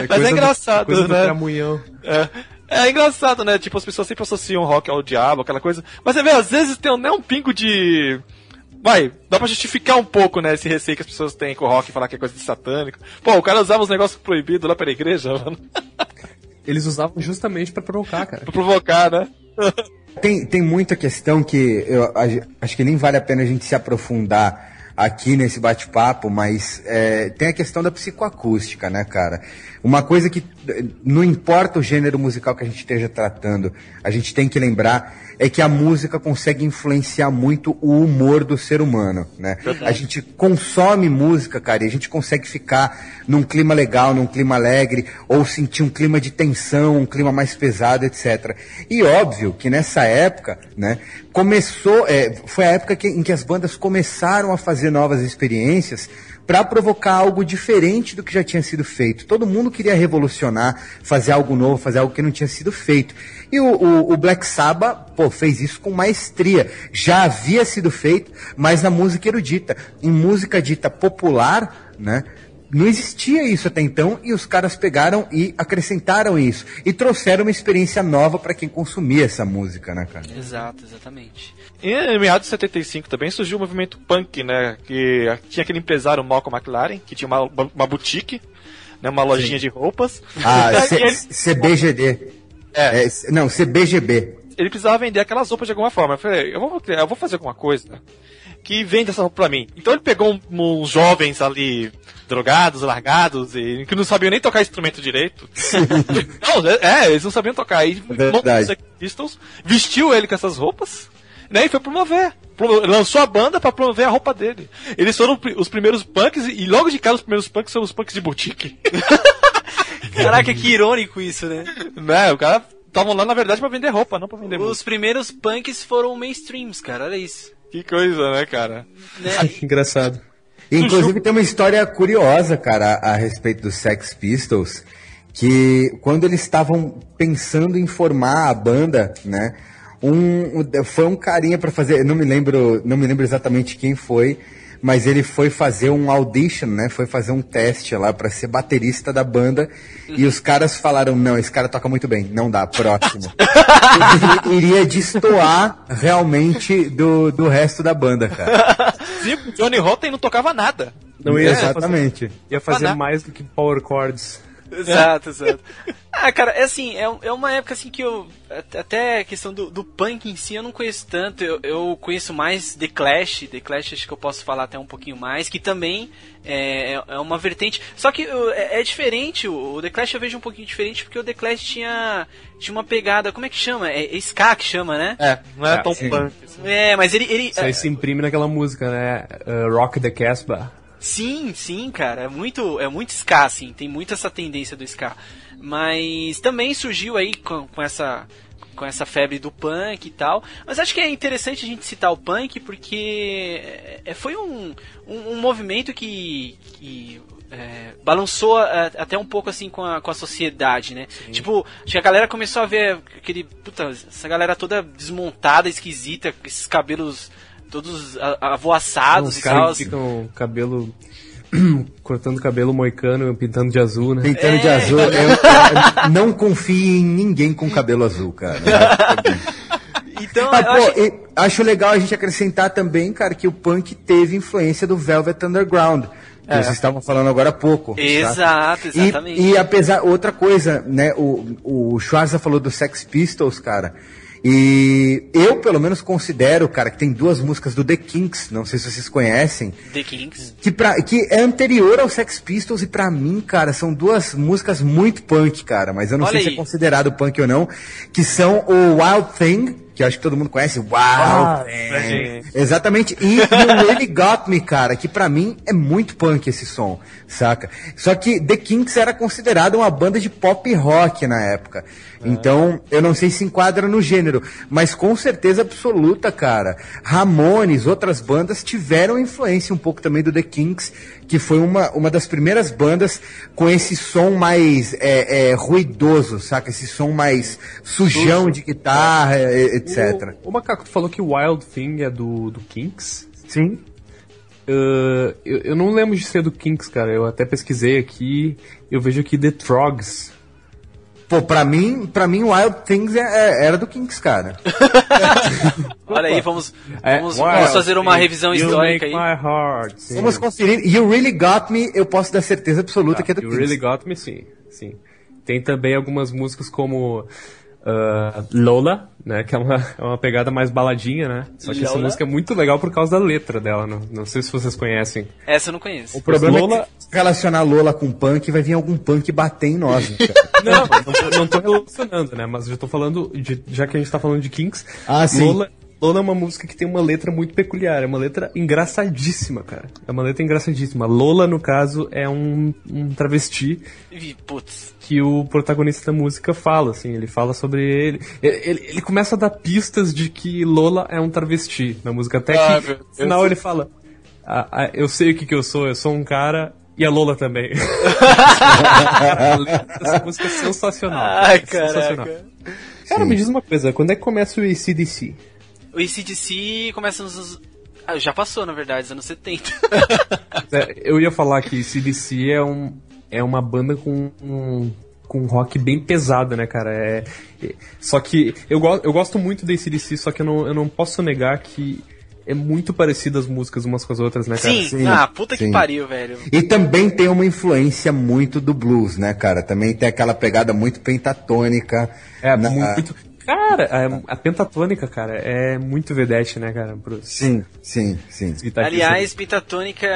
Mas é engraçado, coisa né? Do cramunhão. É engraçado, né? Tipo, as pessoas sempre associam rock ao diabo, aquela coisa. Mas você vê, às vezes tem nem um pingo de... dá pra justificar um pouco, né, esse receio que as pessoas têm com o rock e falar que é coisa de satânico. Pô, o cara usava os negócios proibidos lá pela igreja, mano. Eles usavam justamente pra provocar, cara. Pra provocar, né? Tem muita questão que eu acho que nem vale a pena a gente se aprofundar aqui nesse bate-papo, mas tem a questão da psicoacústica, né, cara? Uma coisa que não importa o gênero musical que a gente esteja tratando, a gente tem que lembrar é que a música consegue influenciar muito o humor do ser humano, né? A gente consome música, cara, e a gente consegue ficar num clima legal, num clima alegre, ou sentir um clima de tensão, um clima mais pesado, etc. E óbvio que nessa época, né, foi a época em que as bandas começaram a fazer novas experiências para provocar algo diferente do que já tinha sido feito. Todo mundo queria revolucionar, fazer algo novo, fazer algo que não tinha sido feito. E o Black Sabbath, fez isso com maestria. Já havia sido feito, mas na música erudita. Em música dita popular, né, não existia isso até então, e os caras pegaram e acrescentaram isso. E trouxeram uma experiência nova para quem consumia essa música, né, cara? Exato, exatamente. E em meados de 75 também surgiu o movimento punk, né? Que tinha aquele empresário Malcolm McLaren, que tinha uma boutique, né, uma lojinha de roupas. CBGD. Não, CBGB. Ele precisava vender aquelas roupas de alguma forma. Eu falei, eu vou fazer alguma coisa que vende essa roupa pra mim. Então ele pegou uns jovens ali, drogados, largados, e que não sabiam nem tocar instrumento direito. Eles não sabiam tocar. E Pistols, vestiu ele com essas roupas, né, e foi promover. Lançou a banda pra promover a roupa dele. Eles foram os primeiros punks, e logo de cara os primeiros punks são os punks de boutique. Caraca, que irônico isso, né? O cara estavam lá na verdade pra vender roupa, não pra vender música. Os primeiros punks foram mainstreams, cara, olha isso. Que coisa, né, cara? Engraçado. Inclusive tem uma história curiosa, cara, a respeito dos Sex Pistols, que quando eles estavam pensando em formar a banda, né, foi um carinha pra fazer, não me lembro exatamente quem foi, mas ele foi fazer um audition, né? Foi fazer um teste lá pra ser baterista da banda. E os caras falaram, não, esse cara toca muito bem, não dá, próximo. Ele iria destoar realmente do resto da banda, cara. Sim, o Johnny Rotten não tocava nada. Não ia Exatamente. Ia fazer Ah, mais do que power chords. Exato, exato. Ah, cara, é assim, é uma época assim que eu. Até a questão do punk em si eu não conheço tanto. Eu conheço mais The Clash. The Clash acho que eu posso falar até um pouquinho mais. Que também é uma vertente. Só que é diferente. O The Clash eu vejo um pouquinho diferente porque o The Clash tinha uma pegada. Como é que chama? É ska que chama, né? Não é tão sim. punk. Assim. Mas ele. Isso aí se imprime naquela música, né? Rock the Casbah. Sim, cara, é muito ska, assim, tem muito essa tendência do ska. Mas também surgiu aí com essa febre do punk e tal. Mas acho que é interessante a gente citar o punk porque foi um movimento que balançou até um pouco assim com a sociedade, né? Sim. Tipo, acho que a galera começou a ver essa galera toda desmontada, esquisita, esses cabelos todos avoaçados e tal. Os caras ficam cabelo... cortando cabelo moicano, pintando de azul, né? Pintando de azul. Não confie em ninguém com cabelo azul, cara. Então, acho legal a gente acrescentar também, cara, que o punk teve influência do Velvet Underground. Que vocês estavam falando agora há pouco. Exato, tá? exatamente. E apesar, outra coisa, né? O Schwarza falou do Sex Pistols, cara. E eu, pelo menos, considero, cara, que tem duas músicas do The Kinks, não sei se vocês conhecem. The Kinks. Que é anterior ao Sex Pistols e pra mim, cara, são duas músicas muito punk, cara, mas eu não sei se é considerado punk ou não, que são o Wild Thing, que eu acho que todo mundo conhece, Wild Thing. Exatamente, e o Really Got Me, cara, que pra mim é muito punk esse som, saca? Só que The Kinks era considerado uma banda de pop rock na época. Então, eu não sei se enquadra no gênero, mas com certeza absoluta, cara. Ramones, outras bandas tiveram influência um pouco também do The Kinks, que foi uma das primeiras bandas com esse som mais ruidoso, saca? Esse som mais sujão de guitarra, etc. O Macaco, tu falou que o Wild Thing é do Kinks? Sim. Eu não lembro de ser do Kinks, cara. Eu até pesquisei aqui, eu vejo aqui The Trogs. Pô, pra mim Wild Things era do Kinks, cara. Olha aí, vamos fazer uma revisão histórica aí. Vamos conferir. You Really Got Me, eu posso dar certeza absoluta que é do Kinks. You Really Got Me, sim. Tem também algumas músicas como Lola, né, que é uma pegada mais baladinha, né? Só que essa música é muito legal por causa da letra dela, não sei se vocês conhecem. Essa eu não conheço. O problema é que se relacionar Lola com punk, vai vir algum punk bater em nós. Né, não tô relacionando, né? Mas já tô falando, já que a gente tá falando de Kinks, sim. Lola é uma música que tem uma letra muito peculiar, é uma letra engraçadíssima, cara. É uma letra engraçadíssima. Lola, no caso, é um travesti que o protagonista da música fala, assim, ele fala sobre ele. Ele começa a dar pistas de que Lola é um travesti na música, até que no final ele fala, eu sei o que eu sou um cara... E a Lola também. A letra dessa música é sensacional. Ai, caraca. Cara, me diz uma coisa, quando é que começa o AC/DC? O AC/DC começa nos... já passou, na verdade, nos anos 70. Eu ia falar que AC/DC é uma banda com rock bem pesado, né, cara? Só que eu gosto muito da AC/DC, só que eu não posso negar que é muito parecido as músicas umas com as outras, né, cara? Sim. Puta que pariu, velho. E também tem uma influência muito do blues, né, cara? Também tem aquela pegada muito pentatônica. Muito... Cara, a pentatônica, cara, é muito vedete, né, cara? Sim. Aliás, pentatônica,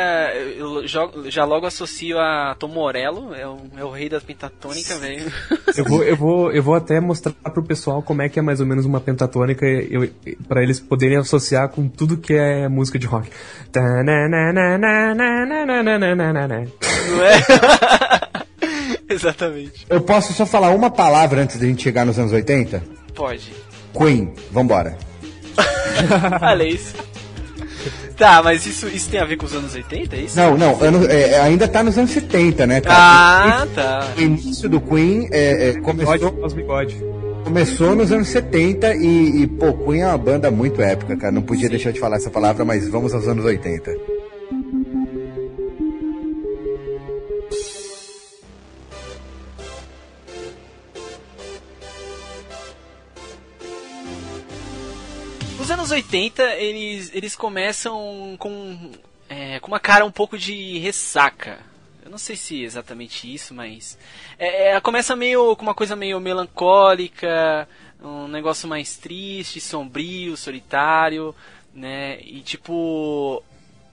eu já logo associo a Tom Morello, é o rei da pentatônica, velho. Eu vou até mostrar pro pessoal como é que é mais ou menos uma pentatônica, pra eles poderem associar com tudo que é música de rock. Não é? Exatamente. Eu posso só falar uma palavra antes da gente chegar nos anos 80? Pode. Queen, vambora. Olha isso. Tá, mas isso tem a ver com os anos 80, é isso? Não, ainda tá nos anos 70, né, cara? Tá. O início do Queen começou nos anos 70 e pô, Queen é uma banda muito épica, cara. Não podia deixar de falar essa palavra, mas vamos aos anos 80. Os anos 80, eles começam com com uma cara um pouco de ressaca. Eu não sei se é exatamente isso, mas começa meio com uma coisa meio melancólica, um negócio mais triste, sombrio, solitário, né? E tipo,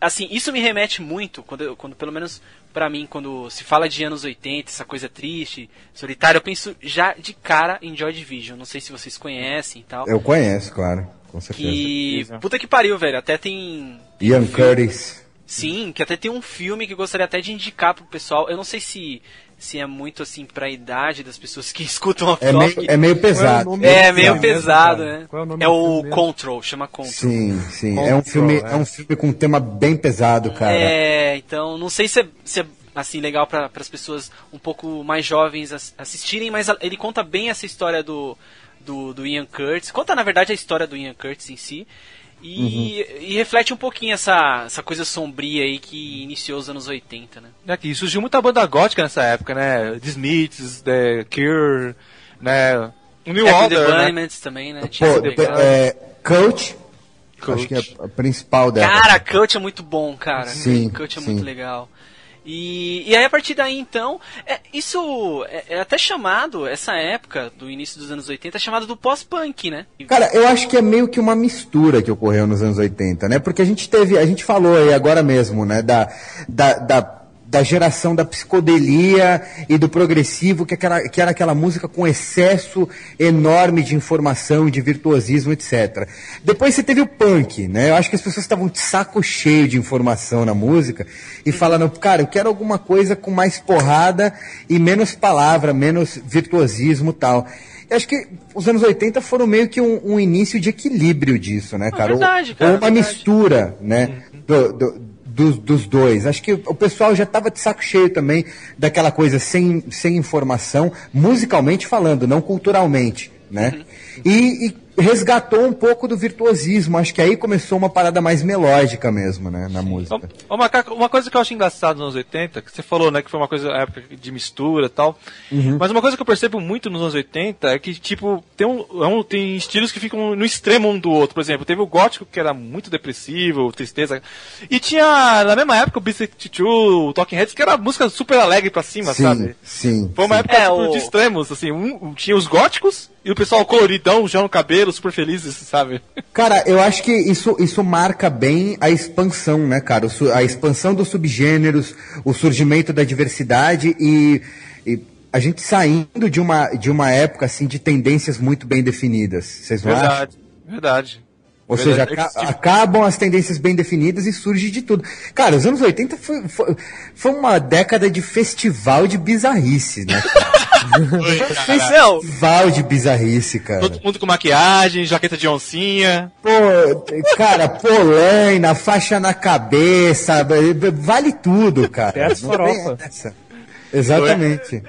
assim, isso me remete muito quando pelo menos pra mim, quando se fala de anos 80, essa coisa triste, solitária, eu penso já de cara em Joy Division. Não sei se vocês conhecem e tal. Eu conheço, claro, com certeza. Que puta que pariu, velho. Até tem Ian Curtis. Sim, que até tem um filme que eu gostaria até de indicar pro pessoal. Eu não sei se é muito assim pra idade das pessoas que escutam a É meio pesado. É meio pesado, né? Qual é o nome É do o filme mesmo? Control, chama Control. Sim. Control, É um filme com um tema bem pesado, cara. Então não sei se é assim legal para as pessoas um pouco mais jovens assistirem, mas ele conta bem essa história do Ian Curtis. Conta na verdade a história do Ian Curtis em si. E reflete um pouquinho essa coisa sombria aí que iniciou os anos 80, né? Aqui surgiu muita banda gótica nessa época, né? The Smiths, The Cure, né? O New The Order, né? Bunnymen também, né? Tinha Pô, esse legal. Coach, Coach. acho que é a principal dela. Cara, Coach é muito bom, cara. Sim, Coach é sim. muito legal. E aí a partir daí então, isso é até chamado, essa época do início dos anos 80, é chamado do pós-punk, né? Cara, eu acho que é meio que uma mistura que ocorreu nos anos 80, né? Porque a gente falou aí agora mesmo, né? Da geração da psicodelia e do progressivo, que era aquela música com excesso enorme de informação, de virtuosismo, etc. Depois você teve o punk, né? Eu acho que as pessoas estavam de saco cheio de informação na música e falando, cara, eu quero alguma coisa com mais porrada e menos palavra, menos virtuosismo e tal. Eu acho que os anos 80 foram meio que um início de equilíbrio disso, né, cara? Verdade, cara, ou uma verdade. mistura, né? Dos dois. Acho que o pessoal já estava de saco cheio também daquela coisa sem informação, musicalmente falando, não culturalmente, né? E resgatou um pouco do virtuosismo. Acho que aí começou uma parada mais melódica mesmo, né, na música. Ô, Macaco, uma coisa que eu acho engraçado nos anos 80, que você falou, né, que foi uma coisa, época de mistura e tal, mas uma coisa que eu percebo muito nos anos 80 é que, tipo, tem estilos que ficam no extremo um do outro. Por exemplo, teve o gótico, que era muito depressivo, tristeza, e tinha, na mesma época, o Blink-182, o Talking Heads, que era música super alegre pra cima, sabe? Sim. Foi uma época tipo, de extremos, assim, tinha os góticos e o pessoal coloridão, já no cabelo, super felizes, sabe? Cara, eu acho que isso marca bem a expansão, né, cara? A expansão dos subgêneros, o surgimento da diversidade e a gente saindo de uma época, assim, de tendências muito bem definidas. Vocês não acham? Verdade. Ou seja, acabam as tendências bem definidas e surge de tudo. Cara, os anos 80 foi uma década de festival de bizarrice, né? Festival de bizarrice, cara. Todo mundo com maquiagem, jaqueta de oncinha. Pô, cara, polaina, faixa na cabeça, vale tudo, cara. Até as farofa. Exatamente.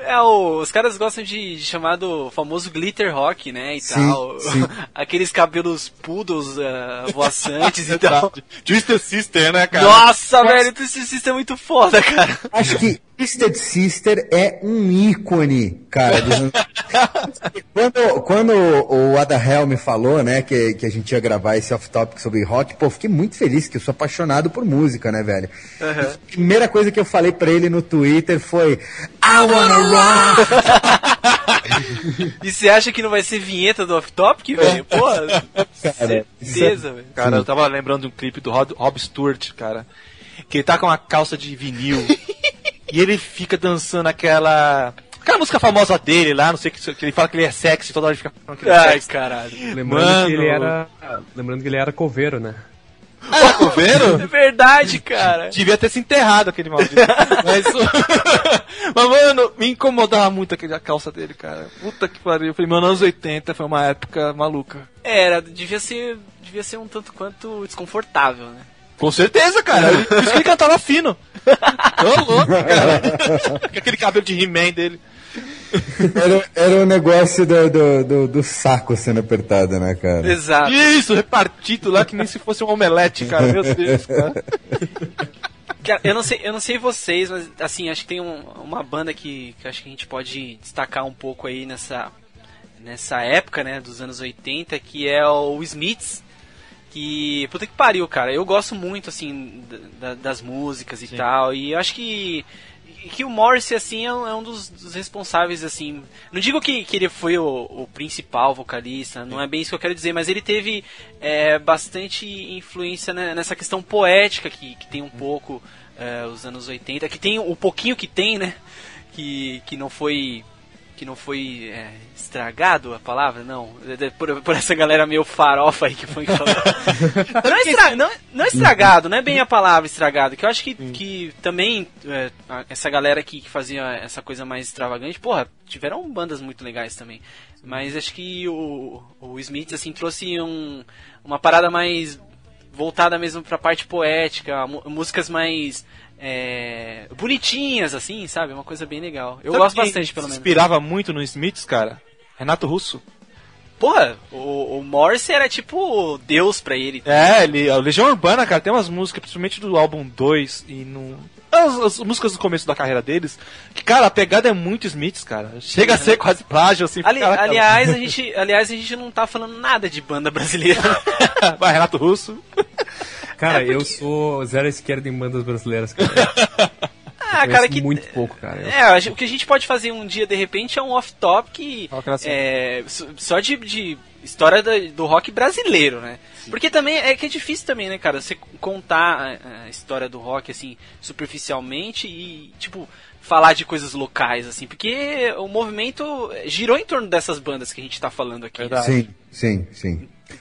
Os caras gostam de chamar do famoso glitter rock, né, e Sim, tal. sim. Aqueles cabelos poodles voaçantes e tal. Twisted Sister, né, cara? Nossa, velho, o Twisted Sister é muito foda, cara. Acho que Twisted Sister é um ícone, cara. Quando o Adahel me falou, né, que a gente ia gravar esse off-topic sobre rock, pô, fiquei muito feliz, que eu sou apaixonado por música, né, velho? A primeira coisa que eu falei pra ele no Twitter foi I wanna rock! E você acha que não vai ser vinheta do off-topic, velho? Pô, certeza, velho. Cara, eu tava lembrando de um clipe do Rob Stewart, cara, que ele tá com uma calça de vinil e ele fica dançando aquela música famosa dele lá, não sei que ele fala que ele é sexy, toda hora ele fica falando que ele é sexy. Caralho. Lembrando que ele era coveiro, né? Ah, coveiro? É verdade, cara. Devia ter se enterrado aquele maldito. Mas, mano, me incomodava muito a calça dele, cara. Puta que pariu. Eu falei, mano, anos 80 foi uma época maluca. Devia ser um tanto quanto desconfortável, né? Com certeza, cara. Por isso que ele cantava fino. Tô louco, cara. Com aquele cabelo de He-Man dele. Era um negócio do saco sendo apertado, né, cara? Exato. Isso, repartido lá que nem se fosse um omelete, cara. Meu Deus, cara. Cara, eu não sei vocês, mas assim, acho que tem uma banda que acho que a gente pode destacar um pouco aí nessa época, né, dos anos 80, que é o Smiths, que, puta que pariu, cara, eu gosto muito, assim, das músicas e tal, e eu acho que o Morrissey, assim, é um dos responsáveis, assim, não digo que ele foi o principal vocalista, não é bem isso que eu quero dizer, mas ele teve bastante influência nessa questão poética que tem um pouco os anos 80, que tem o pouquinho que tem, né, que não foi estragado a palavra, não, por essa galera meio farofa aí que foi falando. Não estragado, não é bem a palavra estragado, que eu acho que também essa galera que fazia essa coisa mais extravagante, porra, tiveram bandas muito legais também, mas acho que o Smith, assim, trouxe uma parada mais voltada mesmo pra parte poética, músicas mais bonitinhas, assim, sabe? Uma coisa bem legal. Eu gosto bastante, pelo menos. Inspirava muito no Smiths, cara? Renato Russo. Porra, o Morrissey era tipo Deus pra ele. A Legião Urbana, cara, tem umas músicas, principalmente do álbum 2 e as músicas do começo da carreira deles, que, cara, a pegada é muito Smiths, cara. Chega a ser quase plágio, assim. Aliás, a gente não tá falando nada de banda brasileira. Vai, Renato Russo. Cara, eu sou zero esquerda em bandas brasileiras, cara. Cara, que muito pouco, cara. O que a gente pode fazer um dia, de repente, é um off-topic só de história do rock brasileiro, né? Sim. Porque também é difícil também, né, cara, você contar a história do rock, assim, superficialmente e, tipo, falar de coisas locais, assim, porque o movimento girou em torno dessas bandas que a gente tá falando aqui. Verdade. Sim.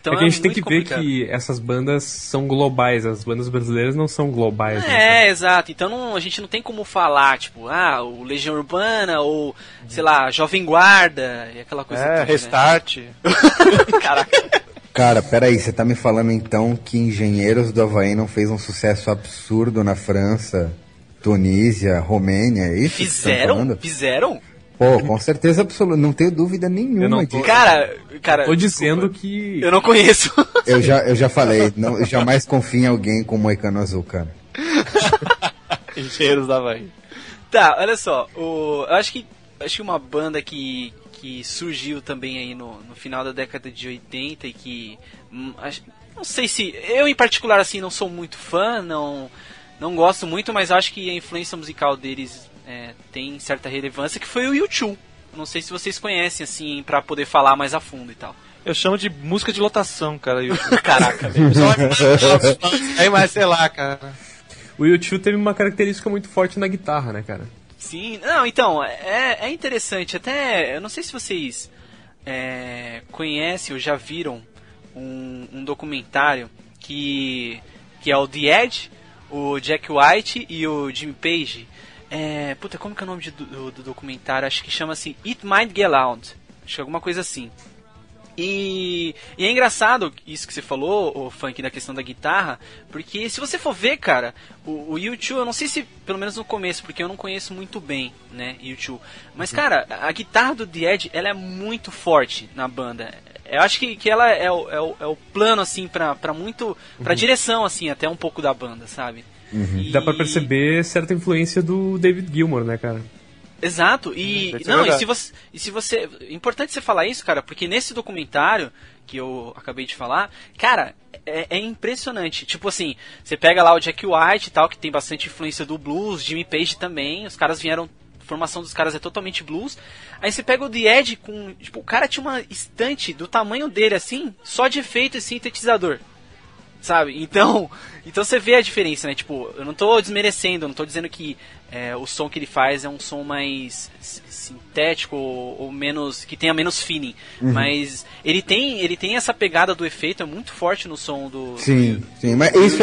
Então que a gente tem que complicado. Ver que essas bandas são globais, as bandas brasileiras não são globais. Né? Exato. Então a gente não tem como falar, tipo, o Legião Urbana ou, sei lá, Jovem Guarda e aquela coisa. Toda, Restart. Né? Caraca. Cara, peraí, você tá me falando então que Engenheiros do Havaí não fez um sucesso absurdo na França, Tunísia, Romênia, é isso? Fizeram? Pô, com certeza absoluta, não tenho dúvida nenhuma disso. Cara, tô dizendo que... Eu não conheço. Eu já falei, eu jamais confio em alguém com Moicano Azul, cara. Engenheiros da Havaí. Tá, olha só, eu acho que uma banda que surgiu também aí no final da década de 80 e que... não sei se... Eu, em particular, assim, não sou muito fã, não gosto muito, mas acho que a influência musical deles... tem certa relevância, que foi o U2. Não sei se vocês conhecem, assim, pra poder falar mais a fundo e tal. Eu chamo de música de lotação, cara. Caraca, velho. Aí, mas sei lá, cara. O U2 teve uma característica muito forte na guitarra, né, cara? Sim, não, então, é interessante. Até, eu não sei se vocês conhecem ou já viram um documentário que é o The Edge, o Jack White e o Jimmy Page. Como que é o nome do documentário? Acho que chama-se It Might Get Loud. Acho que é alguma coisa assim. E é engraçado isso que você falou, o Funk, da questão da guitarra, porque se você for ver, cara, o U2, eu não sei se, pelo menos no começo, porque eu não conheço muito bem, né, U2, mas, cara, a guitarra do The Edge, ela é muito forte na banda. Eu acho que ela é o plano, assim, pra direção, assim, até um pouco da banda, sabe? E dá pra perceber certa influência do David Gilmour, né, cara? Exato, e se você... Importante você falar isso, cara, porque nesse documentário que eu acabei de falar, cara, é impressionante. Tipo assim, você pega lá o Jack White e tal, que tem bastante influência do blues, Jimmy Page também, os caras vieram... A formação dos caras é totalmente blues. Aí você pega o The Edge com... Tipo, o cara tinha uma estante do tamanho dele, assim, só de efeito e sintetizador. Sabe? Então você vê a diferença, né? Tipo, eu não tô desmerecendo, eu não tô dizendo que o som que ele faz é um som mais sintético ou menos... que tenha menos feeling. Mas ele tem essa pegada do efeito, é muito forte no som do... Sim, mas isso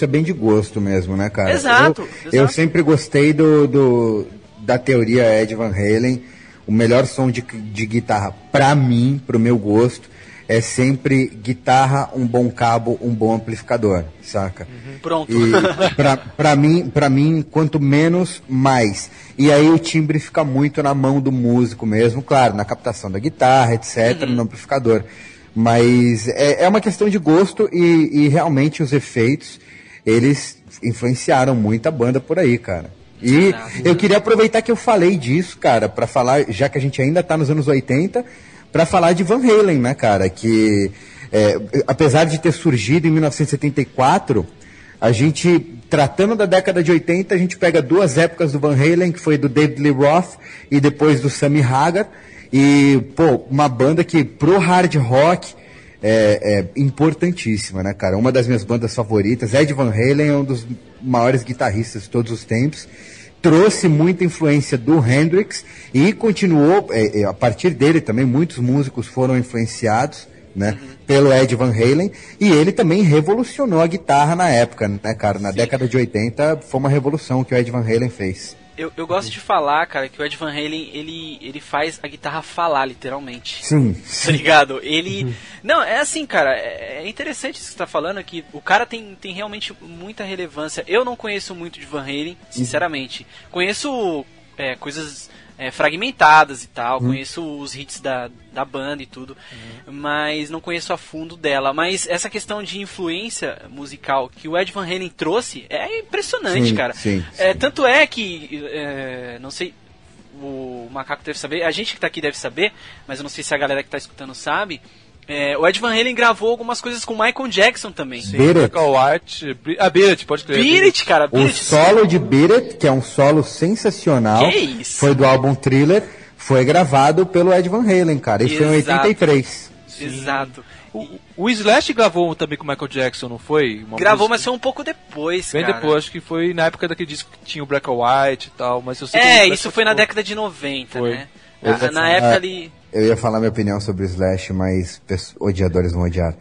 é bem de gosto mesmo, né, cara? Exato. Eu sempre gostei da teoria Ed Van Halen. O melhor som de guitarra, pra mim, pro meu gosto, é sempre guitarra, um bom cabo, um bom amplificador, saca? Pronto. E pra mim, quanto menos, mais. E aí o timbre fica muito na mão do músico mesmo, claro, na captação da guitarra, etc., no amplificador. Mas é uma questão de gosto e realmente os efeitos, eles influenciaram muito a banda por aí, cara. E eu queria aproveitar que eu falei disso, cara, pra falar, já que a gente ainda tá nos anos 80, pra falar de Van Halen, né, cara, que apesar de ter surgido em 1974, a gente, tratando da década de 80, a gente pega duas épocas do Van Halen, que foi do David Lee Roth e depois do Sammy Hagar, e, pô, uma banda que pro hard rock é importantíssima, né, cara? Uma das minhas bandas favoritas, Ed Van Halen é um dos maiores guitarristas de todos os tempos, trouxe muita influência do Hendrix e continuou, a partir dele também, muitos músicos foram influenciados, né, pelo Ed Van Halen, e ele também revolucionou a guitarra na época, né, cara? Na década de 80 foi uma revolução que o Ed Van Halen fez. Eu gosto de falar, cara, que o Ed Van Halen, ele faz a guitarra falar, literalmente. Sim. Tá ligado? Ele... Não, é assim, cara, é interessante isso que você tá falando, que o cara tem realmente muita relevância. Eu não conheço muito de Van Halen, sinceramente. Conheço coisas fragmentadas e tal, conheço os hits da banda e tudo, mas não conheço a fundo dela. Mas essa questão de influência musical que o Ed Van Halen trouxe é impressionante, Sim, cara. sim. Tanto é que, não sei, o Macaco deve saber, a gente que tá aqui deve saber, mas eu não sei se a galera que tá escutando sabe. O Ed Van Halen gravou algumas coisas com o Michael Jackson também. Beat It. Beat It, pode crer. Beat It, cara. O solo de Beat It, que é um solo sensacional, Que isso? foi do álbum Thriller, foi gravado pelo Ed Van Halen, cara. Isso foi em Exato. 83. Exato. O Slash gravou também com o Michael Jackson, não foi? Gravou, mas foi um pouco depois, bem cara. depois, acho que foi na época daquele disco que tinha o Black or White e tal, mas eu sei que Isso foi na década de 90, Foi. né? Na época ali... Eu ia falar minha opinião sobre o Slash, mas odiadores vão odiar.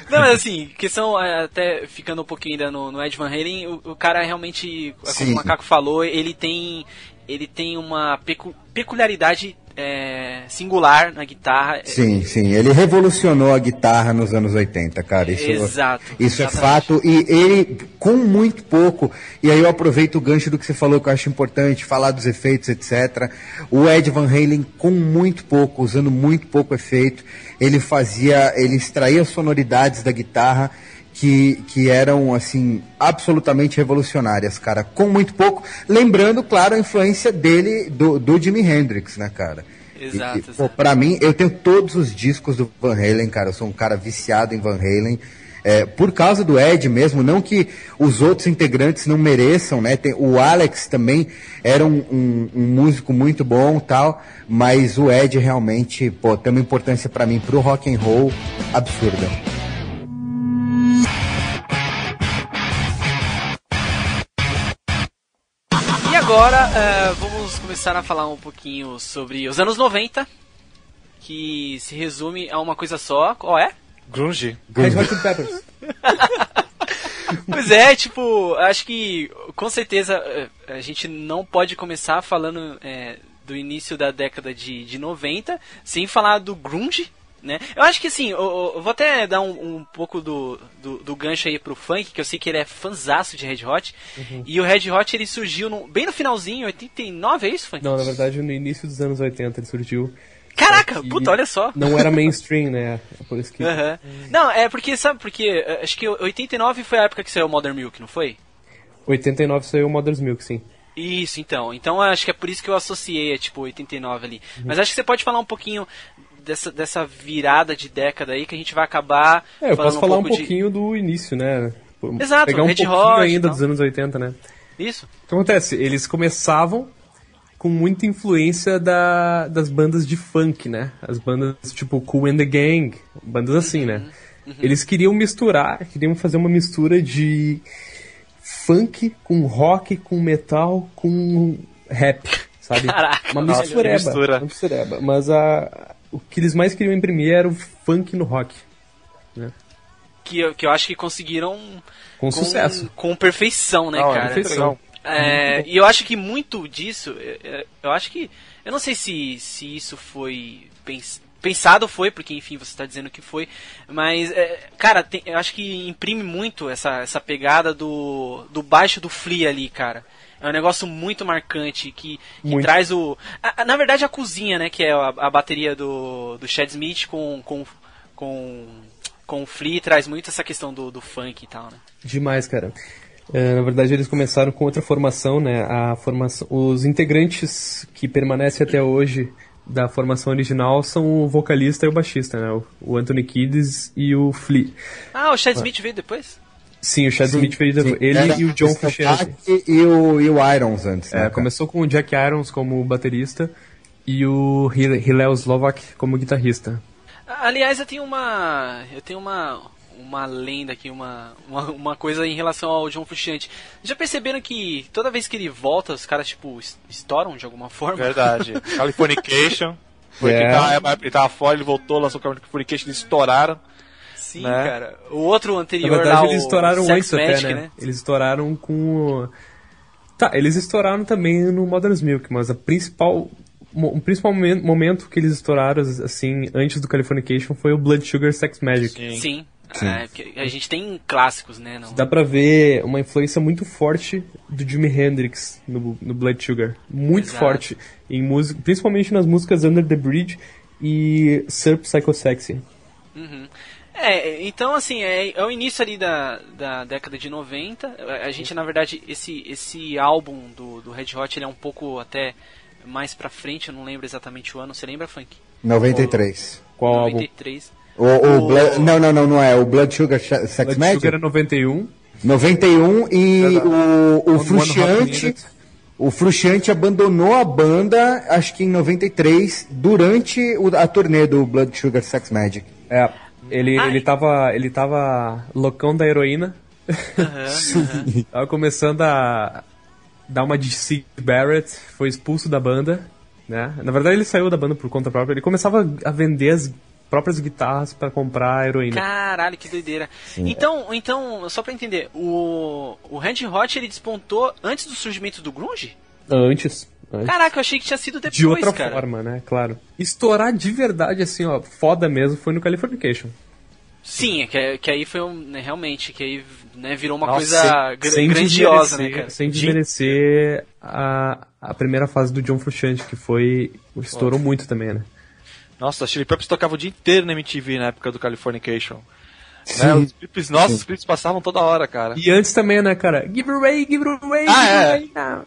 Não, mas assim, questão, até ficando um pouquinho ainda no Ed Van Halen, o cara realmente, como Sim. o Macaco falou, ele tem uma peculiaridade singular na guitarra. Sim, ele revolucionou a guitarra nos anos 80, cara. Exato. Isso é Exatamente. fato, e ele, com muito pouco, e aí eu aproveito o gancho do que você falou, que eu acho importante, falar dos efeitos, etc. O Ed Van Halen, com muito pouco, usando muito pouco efeito, ele extraía sonoridades da guitarra que eram, assim, absolutamente revolucionárias, cara, com muito pouco, lembrando, claro, a influência dele, do Jimi Hendrix, né, cara? Exato. Pô, pra mim, eu tenho todos os discos do Van Halen, cara, eu sou um cara viciado em Van Halen, por causa do Ed mesmo, não que os outros integrantes não mereçam, né, o Alex também era um músico muito bom, tal, mas o Ed realmente, pô, tem uma importância pra mim, pro rock and roll, absurda. E agora, vamos começar a falar um pouquinho sobre os anos 90, que se resume a uma coisa só. Qual é? Grunge. Red Hot Chili Peppers. Pois é, tipo, acho que com certeza a gente não pode começar falando do início da década de 90 sem falar do grunge, né? Eu acho que assim, eu vou até dar um pouco do gancho aí pro funk, que eu sei que ele é fanzaço de Red Hot, e o Red Hot ele surgiu bem no finalzinho, 89, é isso, funk? Não, na verdade, no início dos anos 80 ele surgiu. Caraca, que puta, olha só. Não era mainstream, né? É por isso que... Uhum. Não, porque, sabe por quê? Acho que 89 foi a época que saiu o Modern Milk, não foi? 89 saiu o Mother's Milk, sim. Isso, então. Então acho que é por isso que eu associei, tipo, 89 ali. Mas acho que você pode falar um pouquinho dessa virada de década aí, que a gente vai acabar eu posso falar um pouco pouquinho do início, né? Exato, pegar um Red pouquinho Hot, ainda tal. dos anos 80, né? Isso. O que acontece? Eles começavam com muita influência das bandas de funk, né? As bandas tipo Kool and the Gang, bandas assim, né? Eles queriam fazer uma mistura de funk com rock, com metal, com rap, sabe? Caraca, uma nossa, mistureba. Uma mistureba. Mas o que eles mais queriam imprimir era o funk no rock. Né? Que eu acho que conseguiram com sucesso. Com perfeição, né, cara? Perfeição. E eu acho que muito disso, eu não sei se isso foi pensado, porque enfim, você está dizendo que foi, mas, cara, eu acho que imprime muito essa pegada do baixo do Flea ali, cara. É um negócio muito marcante, que traz na verdade a cozinha, né, que é a bateria do Chad Smith com o Flea, traz muito essa questão do funk e tal, né? Demais, cara. Na verdade, eles começaram com outra formação, né? Os integrantes que permanecem até hoje da formação original são o vocalista e o baixista, né? O Anthony Kiedis e o Flea. Ah, o Chad Smith veio depois? Sim, o Chad Smith veio depois. Ele e o John Frusciante. E o Irons antes, né? Começou com o Jack Irons como baterista e o Hillel Slovak como guitarrista. Aliás, eu tenho uma lenda aqui, uma coisa em relação ao John Frusciante. Já perceberam que toda vez que ele volta, os caras, tipo, estouram de alguma forma? Verdade. Californication. Ele tava fora, ele voltou, lançou o Californication, eles estouraram. Sim, né? cara. O outro anterior Na verdade, lá, eles estouraram Sex antes Magic, até, né? Eles estouraram com o... Tá, eles estouraram também no Mother's Milk, mas o principal momento que eles estouraram, assim, antes do Californication foi o Blood Sugar Sex Magic. Sim. A gente tem clássicos, né? Não... Dá pra ver uma influência muito forte do Jimi Hendrix no Blood Sugar. Muito Exato. forte. Em música, principalmente nas músicas Under the Bridge e Surf Psycho Sexy. Uhum. Então assim, é o início ali da década de 90. A gente, na verdade, esse álbum do Red Hot, ele é um pouco até mais pra frente, eu não lembro exatamente o ano. Você lembra, Funk? 93. Qual álbum? 93. Não é. O Blood Sugar Sex Blood Magic? Sugar é 91. 91 e o Frusciante... Minute. O Frusciante abandonou a banda, acho que em 93, durante a turnê do Blood Sugar Sex Magic. Ele tava loucão da heroína. Tava começando a dar uma de Syd Barrett, foi expulso da banda, né? Na verdade ele saiu da banda por conta própria, ele começava a vender as próprias guitarras pra comprar a heroína. Caralho, que doideira. Então, só pra entender, o Red Hot, ele despontou antes do surgimento do grunge? Antes. Caraca, eu achei que tinha sido depois, de outra cara. forma, né? Claro. Estourar de verdade, assim, ó, foda mesmo, foi no Californication. Sim, que aí foi realmente, que aí, né, virou uma Nossa, coisa grandiosa, né, cara? Sem desmerecer a primeira fase do John Frusciante, que foi... Estourou muito também, né? Nossa, a Chili Peppers tocava o dia inteiro na MTV na época do Californication. Sim. Né? Os clipes passavam toda hora, cara. E antes também, né, cara? Give it away, give it away, give it away now.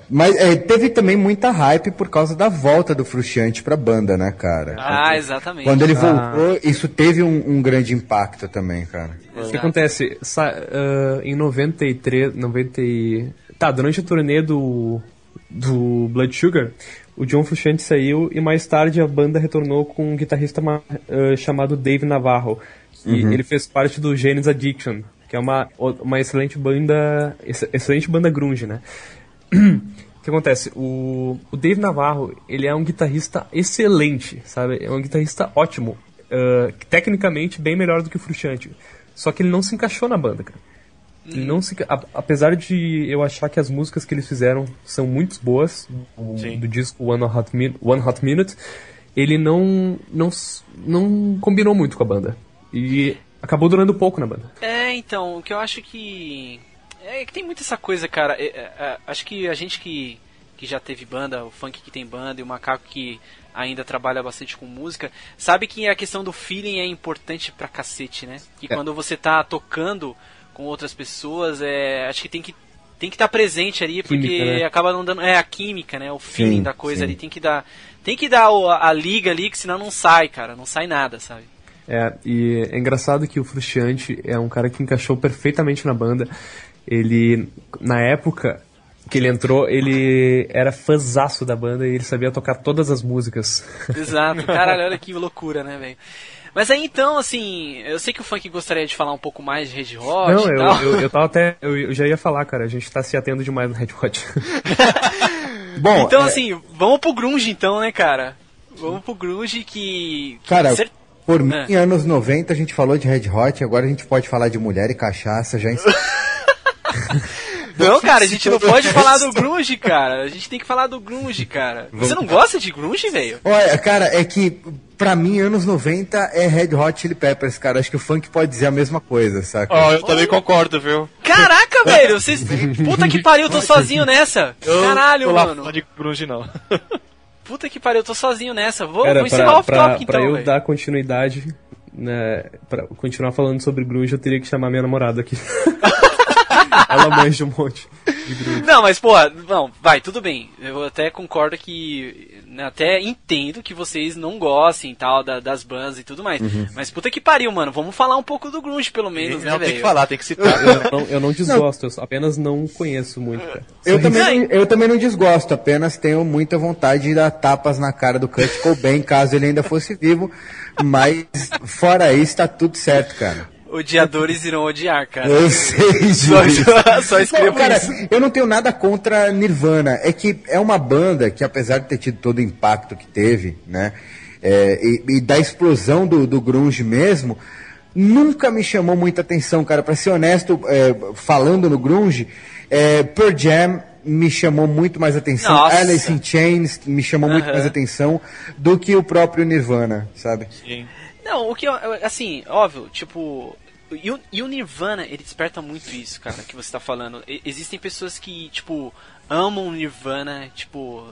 Mas teve também muita hype por causa da volta do Frusciante pra banda, né, cara? Exatamente. Quando ele voltou, isso teve um grande impacto também, cara. O que acontece? Em 93... durante a turnê do Blood Sugar, o John Frusciante saiu e mais tarde a banda retornou com um guitarrista chamado Dave Navarro. E ele fez parte do Jane's Addiction, que é uma excelente banda grunge, né? O que acontece? O Dave Navarro, ele é um guitarrista excelente, sabe? É um guitarrista ótimo. Tecnicamente bem melhor do que o Frusciante. Só que ele não se encaixou na banda, cara. Ele não se, apesar de eu achar que as músicas que eles fizeram são muito boas, do disco One Hot Minute, ele não combinou muito com a banda. E acabou durando pouco na banda. Então, o que eu acho que... que tem muito essa coisa, cara. Acho que a gente que já teve banda, o Funk que tem banda e o Macaco que ainda trabalha bastante com música, sabe que a questão do feeling é importante pra cacete, né? Que quando você tá tocando com outras pessoas, acho que tem que estar presente ali, porque química, né? acaba não dando... a química, né? O feeling da coisa ali, tem que dar a liga ali, que senão não sai, cara. Não sai nada, sabe? E é engraçado que o Frusciante é um cara que encaixou perfeitamente na banda. Ele, na época que ele entrou, ele era fãzaço da banda e ele sabia tocar todas as músicas. Exato. Caralho, olha que loucura, né, velho? Mas aí então, assim, eu sei que o Funk gostaria de falar um pouco mais de Red Hot. Não, e tal. eu tava até. Eu já ia falar, cara, a gente tá se atendo demais no Red Hot. Bom, então, assim, vamos pro Grunge então, né, cara? Vamos pro Grunge que cara, por mim, em anos 90 a gente falou de Red Hot, agora a gente pode falar de mulher e cachaça, já Não, cara, a gente não pode falar do Grunge, cara. A gente tem que falar do Grunge, cara. Você não gosta de Grunge, velho? Olha, cara, é que pra mim, anos 90 é Red Hot Chili Peppers, cara. Acho que o Funk pode dizer a mesma coisa, saca? Eu também concordo, viu? Caraca, velho! Vocês... Puta que pariu, eu tô sozinho nessa! Caralho, mano! Não de Grunge, não. Puta que pariu, eu tô sozinho nessa. Vou Cara, encerrar o off-topic então, pra eu véio. dar continuidade, né, pra continuar falando sobre grunge, eu teria que chamar minha namorada aqui. Ela manja um monte de grunge. Não, mas porra, não, vai, tudo bem. Eu até concordo que, né, até entendo que vocês não gostem e tal das bandas e tudo mais. Mas puta que pariu, mano. Vamos falar um pouco do grunge pelo menos, né, Não, tem que velho? falar, tem que citar. Eu não desgosto, eu apenas não conheço muito, cara. Eu também não desgosto, apenas tenho muita vontade de dar tapas na cara do Kurt Cobain, caso ele ainda fosse vivo. Mas, fora isso, tá tudo certo, cara. Odiadores irão odiar, cara. Eu sei disso. Só escrevo Não, cara, isso. eu não tenho nada contra Nirvana. É que é uma banda que, apesar de ter tido todo o impacto que teve, né? E da explosão do grunge mesmo, nunca me chamou muita atenção, cara. Pra ser honesto, falando no grunge, Pearl Jam me chamou muito mais atenção. Nossa. Alice in Chains me chamou muito mais atenção do que o próprio Nirvana, sabe? Sim. Não, o que assim, óbvio, tipo, e o Nirvana, ele desperta muito isso, cara, que você tá falando. Existem pessoas que, tipo, amam o Nirvana, tipo,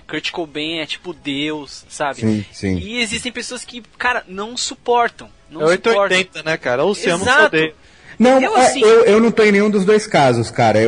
Kurt Cobain é tipo Deus, sabe? Sim, sim. E existem pessoas que, cara, não suportam. Não É 880, né, cara? Ou você ama ou você Exato. odeia. Não, assim- eu não tô em nenhum dos dois casos, cara.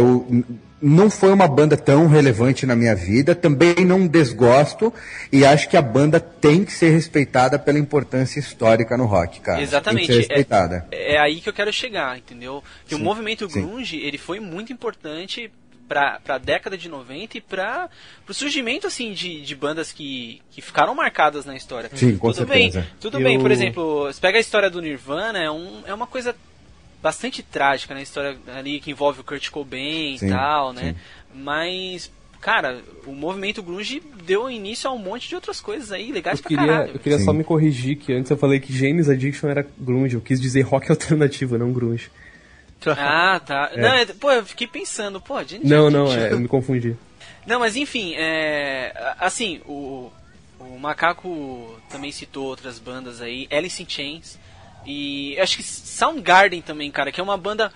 Não foi uma banda tão relevante na minha vida, também não desgosto, e acho que a banda tem que ser respeitada pela importância histórica no rock, cara. Exatamente. Tem que ser respeitada. É aí que eu quero chegar, entendeu? Que o Sim, movimento sim. grunge, ele foi muito importante pra década de 90 e pro surgimento, assim, de bandas que ficaram marcadas na história. Sim, com tudo certeza. bem, tudo bem. Por exemplo, você pega a história do Nirvana, é uma coisa bastante trágica, né? A história ali que envolve o Kurt Cobain Sim, e tal, né? sim. Mas, cara, o movimento grunge deu início a um monte de outras coisas aí legais pra Eu caralho. queria Sim. só me corrigir que antes eu falei que James Addiction era grunge. Eu quis dizer rock alternativo, não grunge. Ah, tá. Não, pô, eu fiquei pensando, pô, James Não, Addiction. eu me confundi. Não, mas enfim, assim, o Macaco também citou outras bandas aí, Alice in Chains, e acho que Soundgarden também, cara, que é uma banda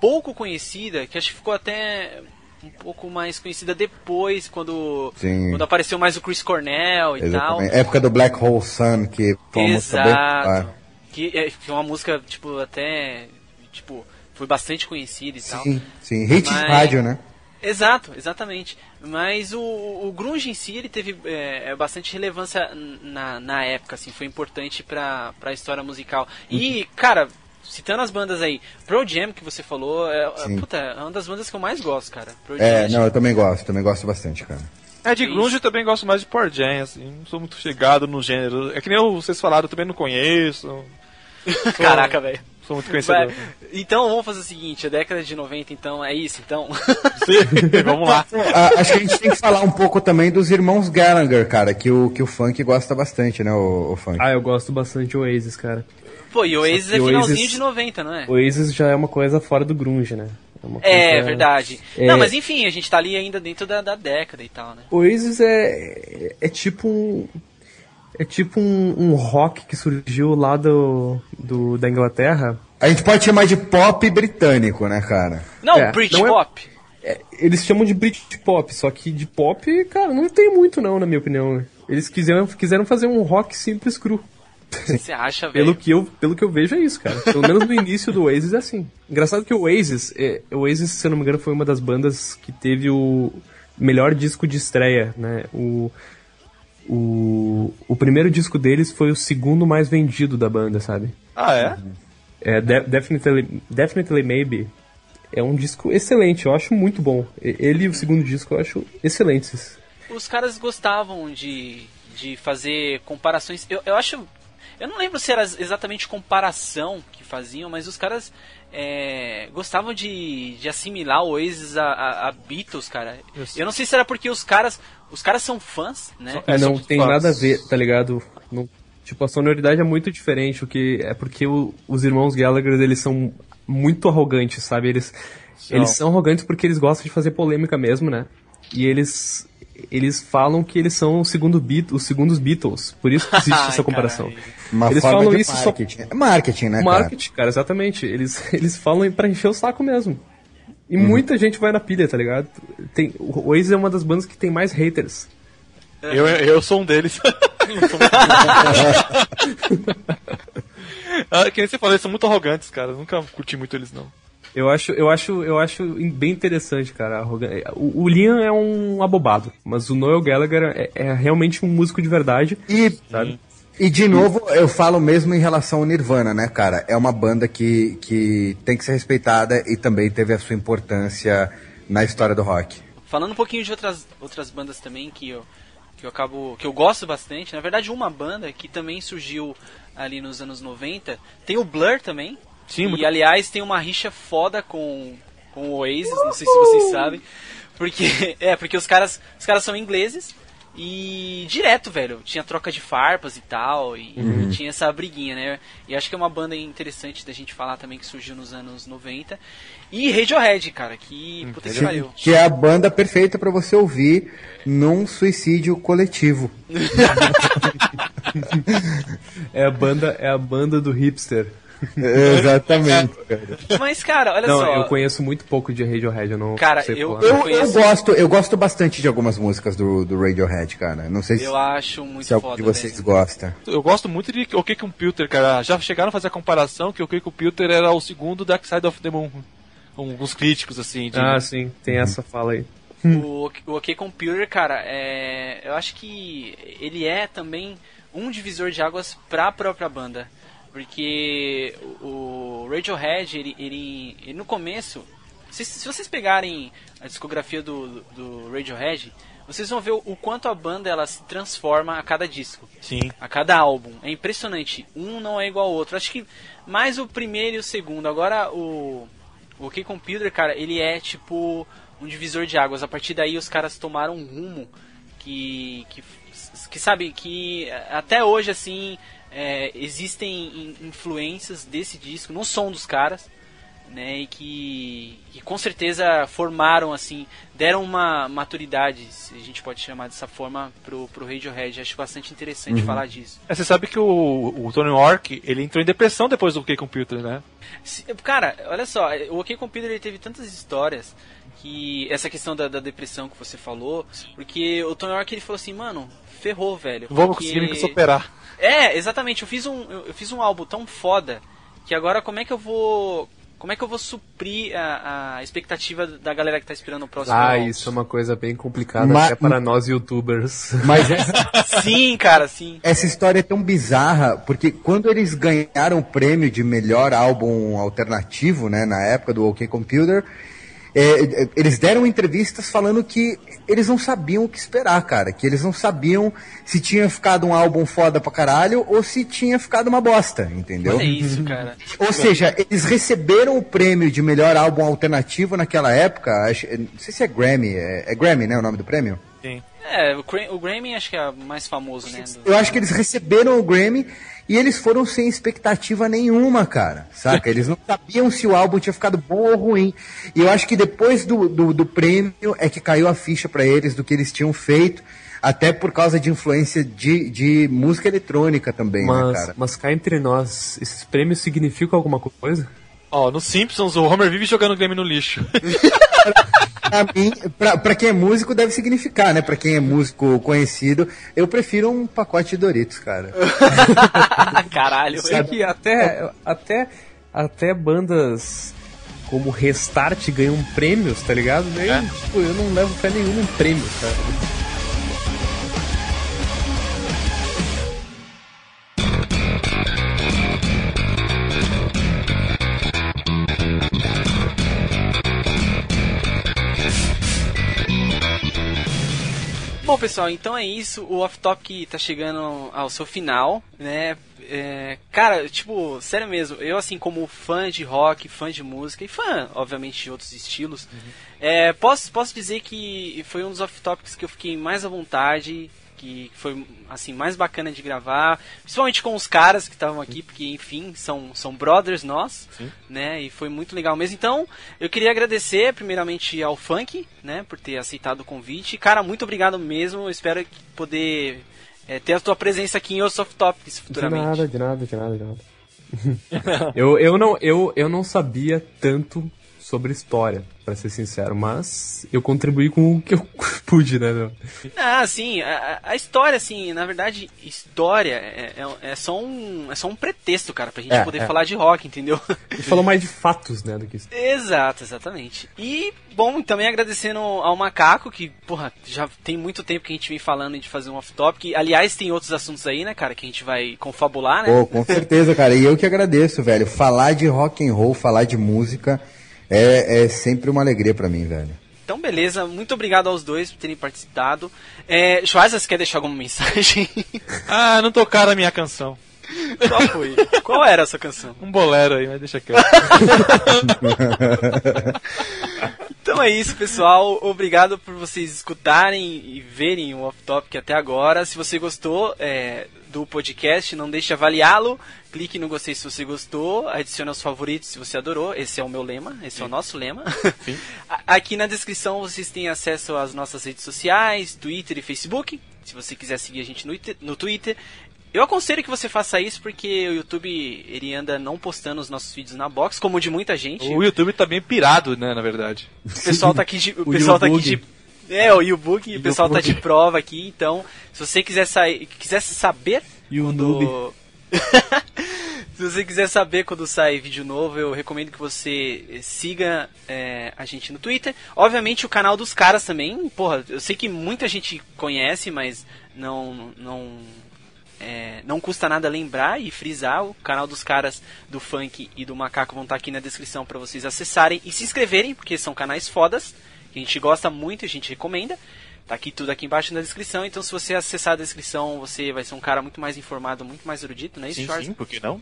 pouco conhecida, que acho que ficou até um pouco mais conhecida depois, quando apareceu mais o Chris Cornell e tal. Exatamente. Época do Black Hole Sun, que foi uma música bem popular. Que é uma música, tipo, até, tipo, foi bastante conhecida e tal. Sim, hit de rádio, né? Exato, exatamente. Mas o grunge em si, ele teve bastante relevância na época, assim, foi importante pra história musical. E, cara, citando as bandas aí, Pearl Jam, que você falou, é uma das bandas que eu mais gosto, cara. Pearl Jam, Eu também gosto bastante, cara. De grunge eu também gosto mais de Pearl Jam, assim, não sou muito chegado no gênero. É que nem vocês falaram, eu também não conheço. Caraca, velho. Sou muito conhecedor. Então vamos fazer o seguinte, a década de 90 então, é isso então? Sim, vamos lá. Acho que a gente tem que falar um pouco também dos irmãos Gallagher, cara, que o funk gosta bastante, né, o funk. Eu gosto bastante de Oasis, cara. Pô, e o Oasis é que finalzinho Oasis- de 90, não é? Oasis já é uma coisa fora do grunge, né? Uma É, coisa- verdade. Não, mas enfim, a gente tá ali ainda dentro da década e tal, né? Oasis é tipo um... É tipo um rock que surgiu lá da Inglaterra. A gente pode chamar de pop britânico, né, cara? Não, É, Britpop. Eles chamam de Britpop, só que de pop, cara, não tem muito não, na minha opinião. Eles quiseram fazer um rock simples cru. Você acha, velho? Pelo que eu vejo é isso, cara. Pelo menos no início do Oasis é assim. Engraçado que o Oasis, se eu não me engano, foi uma das bandas que teve o melhor disco de estreia, né? O primeiro disco deles foi o segundo mais vendido da banda, sabe? Ah, é? Definitely Maybe é um disco excelente, eu acho muito bom. Ele e o segundo disco eu acho excelentes. Os caras gostavam de fazer comparações. Eu acho. Eu não lembro se era exatamente comparação que faziam, mas os caras gostavam de assimilar o Oasis a Beatles, cara. Eu não sei se era porque os caras são fãs, né? Não são tem fãs. nada a ver, tá ligado? Tipo, a sonoridade é muito diferente, porque os irmãos Gallagher, eles são muito arrogantes, sabe? Eles são arrogantes porque eles gostam de fazer polêmica mesmo, né? E eles falam que eles são os segundos Beatles, por isso que existe essa comparação. Uma Eles forma falam de isso marketing. É marketing, né, Marketing, cara, exatamente. Eles falam pra encher o saco mesmo. E muita gente vai na pilha, tá ligado? O Oasis é uma das bandas que tem mais haters. Eu sou um deles. Que nem você falou, eles são muito arrogantes, cara. Eu nunca curti muito eles, não. Eu acho bem interessante, cara. O Liam é um abobado, mas o Noel Gallagher é realmente um músico de verdade, sabe? E de novo, eu falo mesmo em relação ao Nirvana, né, cara? É uma banda que tem que ser respeitada e também teve a sua importância na história do rock. Falando um pouquinho de outras bandas também que eu gosto bastante, na verdade uma banda que também surgiu ali nos anos 90, tem o Blur também. Sim, e aliás tem uma rixa foda com o Oasis, não sei se vocês sabem, porque os caras são ingleses. E direto, velho, tinha troca de farpas e tal, e tinha essa briguinha, né? E acho que é uma banda interessante da gente falar também, que surgiu nos anos 90. E Radiohead, cara, que puta que pariu. Que é a banda perfeita pra você ouvir num suicídio coletivo. É a banda do hipster. Exatamente, cara. Mas, cara, olha Não, só. eu conheço muito pouco de Radiohead, eu não Cara, sei eu falar. Eu gosto bastante de algumas músicas do Radiohead, cara. Não sei Eu acho muito se algum foda, de vocês velho. gosta. Eu gosto muito de OK Computer, cara. Já chegaram a fazer a comparação que o OK Computer era o segundo Dark Side of the Moon. Alguns críticos, assim. Ah, sim, tem essa fala aí. O OK Computer, cara, eu acho que ele é também um divisor de águas pra própria banda. Porque o Radiohead, ele no começo, se vocês pegarem a discografia do Radiohead, vocês vão ver o quanto a banda ela se transforma a cada disco. Sim. A cada álbum. É impressionante. Um não é igual ao outro. Acho que mais o primeiro e o segundo. Agora o OK Computer, cara, ele é tipo um divisor de águas. A partir daí os caras tomaram um rumo que sabe, que até hoje, assim, existem influências desse disco no som dos caras, né, e que com certeza formaram, assim, deram uma maturidade, se a gente pode chamar dessa forma, pro Radiohead. Acho bastante interessante falar disso. Você sabe que o Tony York, ele entrou em depressão depois do OK Computer, né? Cara, olha só, o OK Computer ele teve tantas histórias, que essa questão da depressão que você falou, porque o Tony York ele falou assim, mano, ferrou, velho. Vamos conseguir me superar. Exatamente, eu fiz um álbum tão foda que agora como é que eu vou suprir a expectativa da galera que tá esperando o próximo álbum? Isso é uma coisa bem complicada até para nós youtubers. Mas sim, cara, sim. Essa história é tão bizarra, porque quando eles ganharam o prêmio de melhor álbum alternativo, né, na época do OK Computer, eles deram entrevistas falando que eles não sabiam o que esperar, cara. Que eles não sabiam se tinha ficado um álbum foda pra caralho ou se tinha ficado uma bosta, entendeu? Olha isso, cara. Ou seja, eles receberam o prêmio de melhor álbum alternativo naquela época. Não sei se é Grammy. É Grammy, né, o nome do prêmio? Sim. O Grammy acho que é mais famoso, né? Eu acho que eles receberam o Grammy e eles foram sem expectativa nenhuma, cara, saca? Eles não sabiam se o álbum tinha ficado bom ou ruim. E eu acho que depois do prêmio é que caiu a ficha pra eles do que eles tinham feito, até por causa de influência de música eletrônica também, né, cara? Mas cá entre nós, esses prêmios significam alguma coisa? No Simpsons, o Homer vive jogando o Grammy no lixo. Pra mim, pra quem é músico deve significar, né? Pra quem é músico conhecido, eu prefiro um pacote de Doritos, cara. Caralho. Sei que até bandas como Restart ganham prêmios, tá ligado? Daí, tipo, eu não levo fé nenhuma em prêmios, cara. Bom, pessoal, então é isso. O Off Topic tá chegando ao seu final, né? Cara, tipo, sério mesmo, eu assim como fã de rock, fã de música e fã, obviamente, de outros estilos, posso dizer que foi um dos Off Topics que eu fiquei mais à vontade, que foi assim mais bacana de gravar, principalmente com os caras que estavam aqui, porque enfim, são brothers nós, né? E foi muito legal mesmo. Então, eu queria agradecer primeiramente ao Funk, né, por ter aceitado o convite. Cara, muito obrigado mesmo. Eu espero poder ter a tua presença aqui em Os Off Topics futuramente. De nada. Eu não sabia tanto sobre história, pra ser sincero, mas eu contribuí com o que eu pude, né, meu? Ah, sim, a história, assim, na verdade, história é só um pretexto, cara, pra gente poder falar de rock, entendeu? A gente falou mais de fatos, né, do que isso. Exato, exatamente. E, bom, também agradecendo ao Macaco, que, porra, já tem muito tempo que a gente vem falando de fazer um off-topic. Aliás, tem outros assuntos aí, né, cara, que a gente vai confabular, né? Pô, com certeza, cara. E eu que agradeço, velho. Falar de rock and roll, falar de música é sempre uma alegria pra mim, velho. Então, beleza. Muito obrigado aos dois por terem participado. Schwarzer, você quer deixar alguma mensagem? Ah, não tocaram a minha canção. Qual foi? Qual era a sua canção? Um bolero aí, mas deixa quieto. Então é isso, pessoal. Obrigado por vocês escutarem e verem o Off Topic até agora. Se você gostou do podcast, não deixe de avaliá-lo. Clique no gostei se você gostou. Adicione aos favoritos se você adorou. Esse é o meu lema. Esse é o nosso lema. Aqui na descrição vocês têm acesso às nossas redes sociais, Twitter e Facebook. Se você quiser seguir a gente no Twitter. Eu aconselho que você faça isso porque o YouTube ele anda não postando os nossos vídeos na box, como o de muita gente. O YouTube tá bem pirado, né, na verdade. O pessoal tá aqui de... O pessoal tá aqui de... o YouBook, o pessoal tá de prova aqui, então, se você quiser saber quando... Se você quiser saber quando sai vídeo novo, eu recomendo que você siga a gente no Twitter. Obviamente o canal dos caras também, porra, eu sei que muita gente conhece, mas não custa nada lembrar e frisar. O canal dos caras do Funk e do Macaco vão estar aqui na descrição para vocês acessarem e se inscreverem, porque são canais fodas, que a gente gosta muito e a gente recomenda. Tá aqui tudo aqui embaixo na descrição, então se você acessar a descrição, você vai ser um cara muito mais informado, muito mais erudito, não é isso, Charles? Sim, por que não?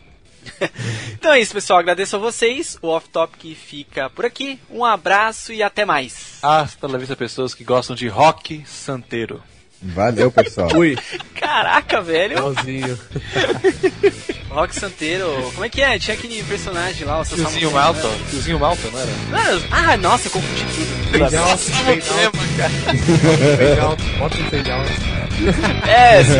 Então é isso, pessoal, agradeço a vocês, o Off Topic fica por aqui, um abraço e até mais. Hasta la vista, pessoas que gostam de rock santeiro. Valeu, pessoal. Ui. Caraca, velho. Igualzinho. Rock santeiro. Como é que é? Tinha aquele personagem lá, o Tiozinho Malta. Tiozinho Malta, não era? Ah, nossa, eu confundi tudo. Fade out, Nossa, fade tema, cara. Fade out, bota um fade out. É, sim.